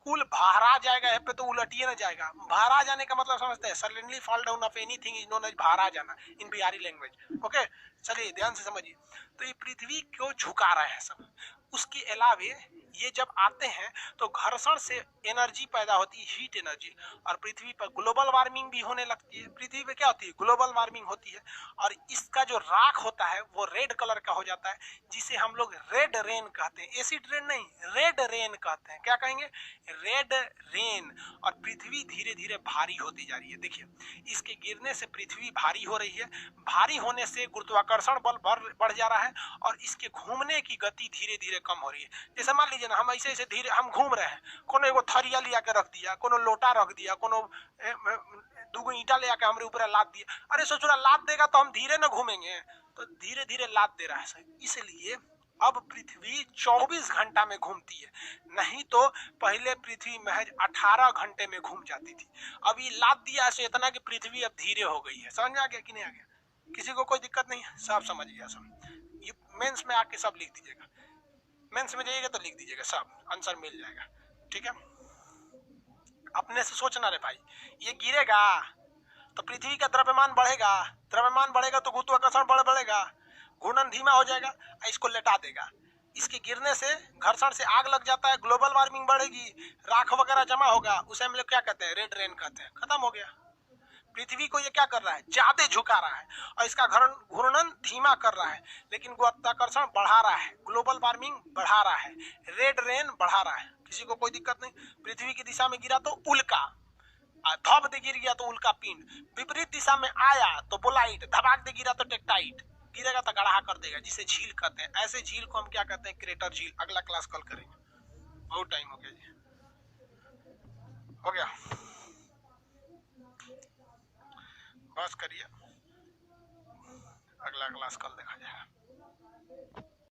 कुल भारा जाएगा, यहाँ पे तो उलटिए ना जाएगा। भारा जाने का मतलब समझते हैं? Suddenly fall down of anything is known as भारा जाना इन बिहारी लैंग्वेज। ओके, चलिए ध्यान से समझिए। तो ये पृथ्वी क्यों झुका रहा है सब? उसके अलावे ये जब आते हैं तो घर्षण से एनर्जी पैदा होती है, हीट एनर्जी, और पृथ्वी पर ग्लोबल वार्मिंग भी होने लगती है। पृथ्वी पे क्या होती है? ग्लोबल वार्मिंग होती है, और इसका जो राख होता है वो रेड कलर का हो जाता है, जिसे हम लोग रेड रेन कहते हैं। एसिड रेन नहीं, रेड रेन कहते हैं। क्या कहेंगे? Red rain. और पृथ्वी धीरे धीरे भारी होती जा रही है। देखिए, इसके गिरने से पृथ्वी भारी हो रही है। भारी होने से गुरुत्वाकर्षण बल बढ़ जा रहा है, और इसके घूमने की गति धीरे धीरे कम हो रही है। जैसे मान लीजिए ना, हम ऐसे ऐसे धीरे हम घूम रहे हैं, कोनो एगो थरिया लिया के रख दिया, कोनो लोटा रख दिया, कोनो दूगो ईंटा ले आके हमारे ऊपर लाद दिया। अरे सोच रहा लाद देगा तो हम धीरे ना घूमेंगे, तो धीरे धीरे लाद दे रहा है। इसलिए अब पृथ्वी 24 घंटा में घूमती है, नहीं तो पहले पृथ्वी महज 18 घंटे में घूम जाती थी। अब ये लाद दिया ऐसे इतना कि पृथ्वी अब धीरे हो गई है। समझ में आ गया कि नहीं आ गया? किसी को कोई दिक्कत नहीं है? सब समझ गया सब। ये मेंस में आके सब लिख दीजिएगा, मेंस में जाइएगा तो लिख दीजिएगा, सब आंसर मिल जाएगा। ठीक है, अपने से सोचना रे भाई। ये गिरेगा तो पृथ्वी का द्रव्यमान बढ़ेगा, द्रव्यमान बढ़ेगा तो गुरुत्वाकर्षण बढ़ेगा, घूर्णन धीमा हो जाएगा, इसको लेटा देगा। इसके गिरने से घर्षण से आग लग जाता है, ग्लोबल वार्मिंग बढ़ेगी, राख वगैरह जमा होगा, उसे हम लोग क्या कहते हैं? रेड रेन कहते हैं। खत्म हो गया। पृथ्वी को ये क्या कर रहा है? ज्यादा झुका रहा है, और इसका घूर्णन धीमा कर रहा है, लेकिन गुरुत्वाकर्षण बढ़ा रहा है, ग्लोबल वार्मिंग बढ़ा रहा है, रेड रेन बढ़ा रहा है। किसी को कोई दिक्कत नहीं। पृथ्वी की दिशा में गिरा तो उल्का, धब दे गिर गया तो उल्का पिंड, विपरीत दिशा में आया तो बोलाइट, धबाक दे गिरा तो टेक्टाइट, गिरेगा तो गढ़ा कर देगा, जिसे झील कहते हैं। ऐसे झील को हम क्या कहते हैं? क्रेटर झील। अगला क्लास कल करेंगे, बहुत टाइम हो गया जी। हो गया, बस करिए, अगला क्लास कल देखा जाएगा।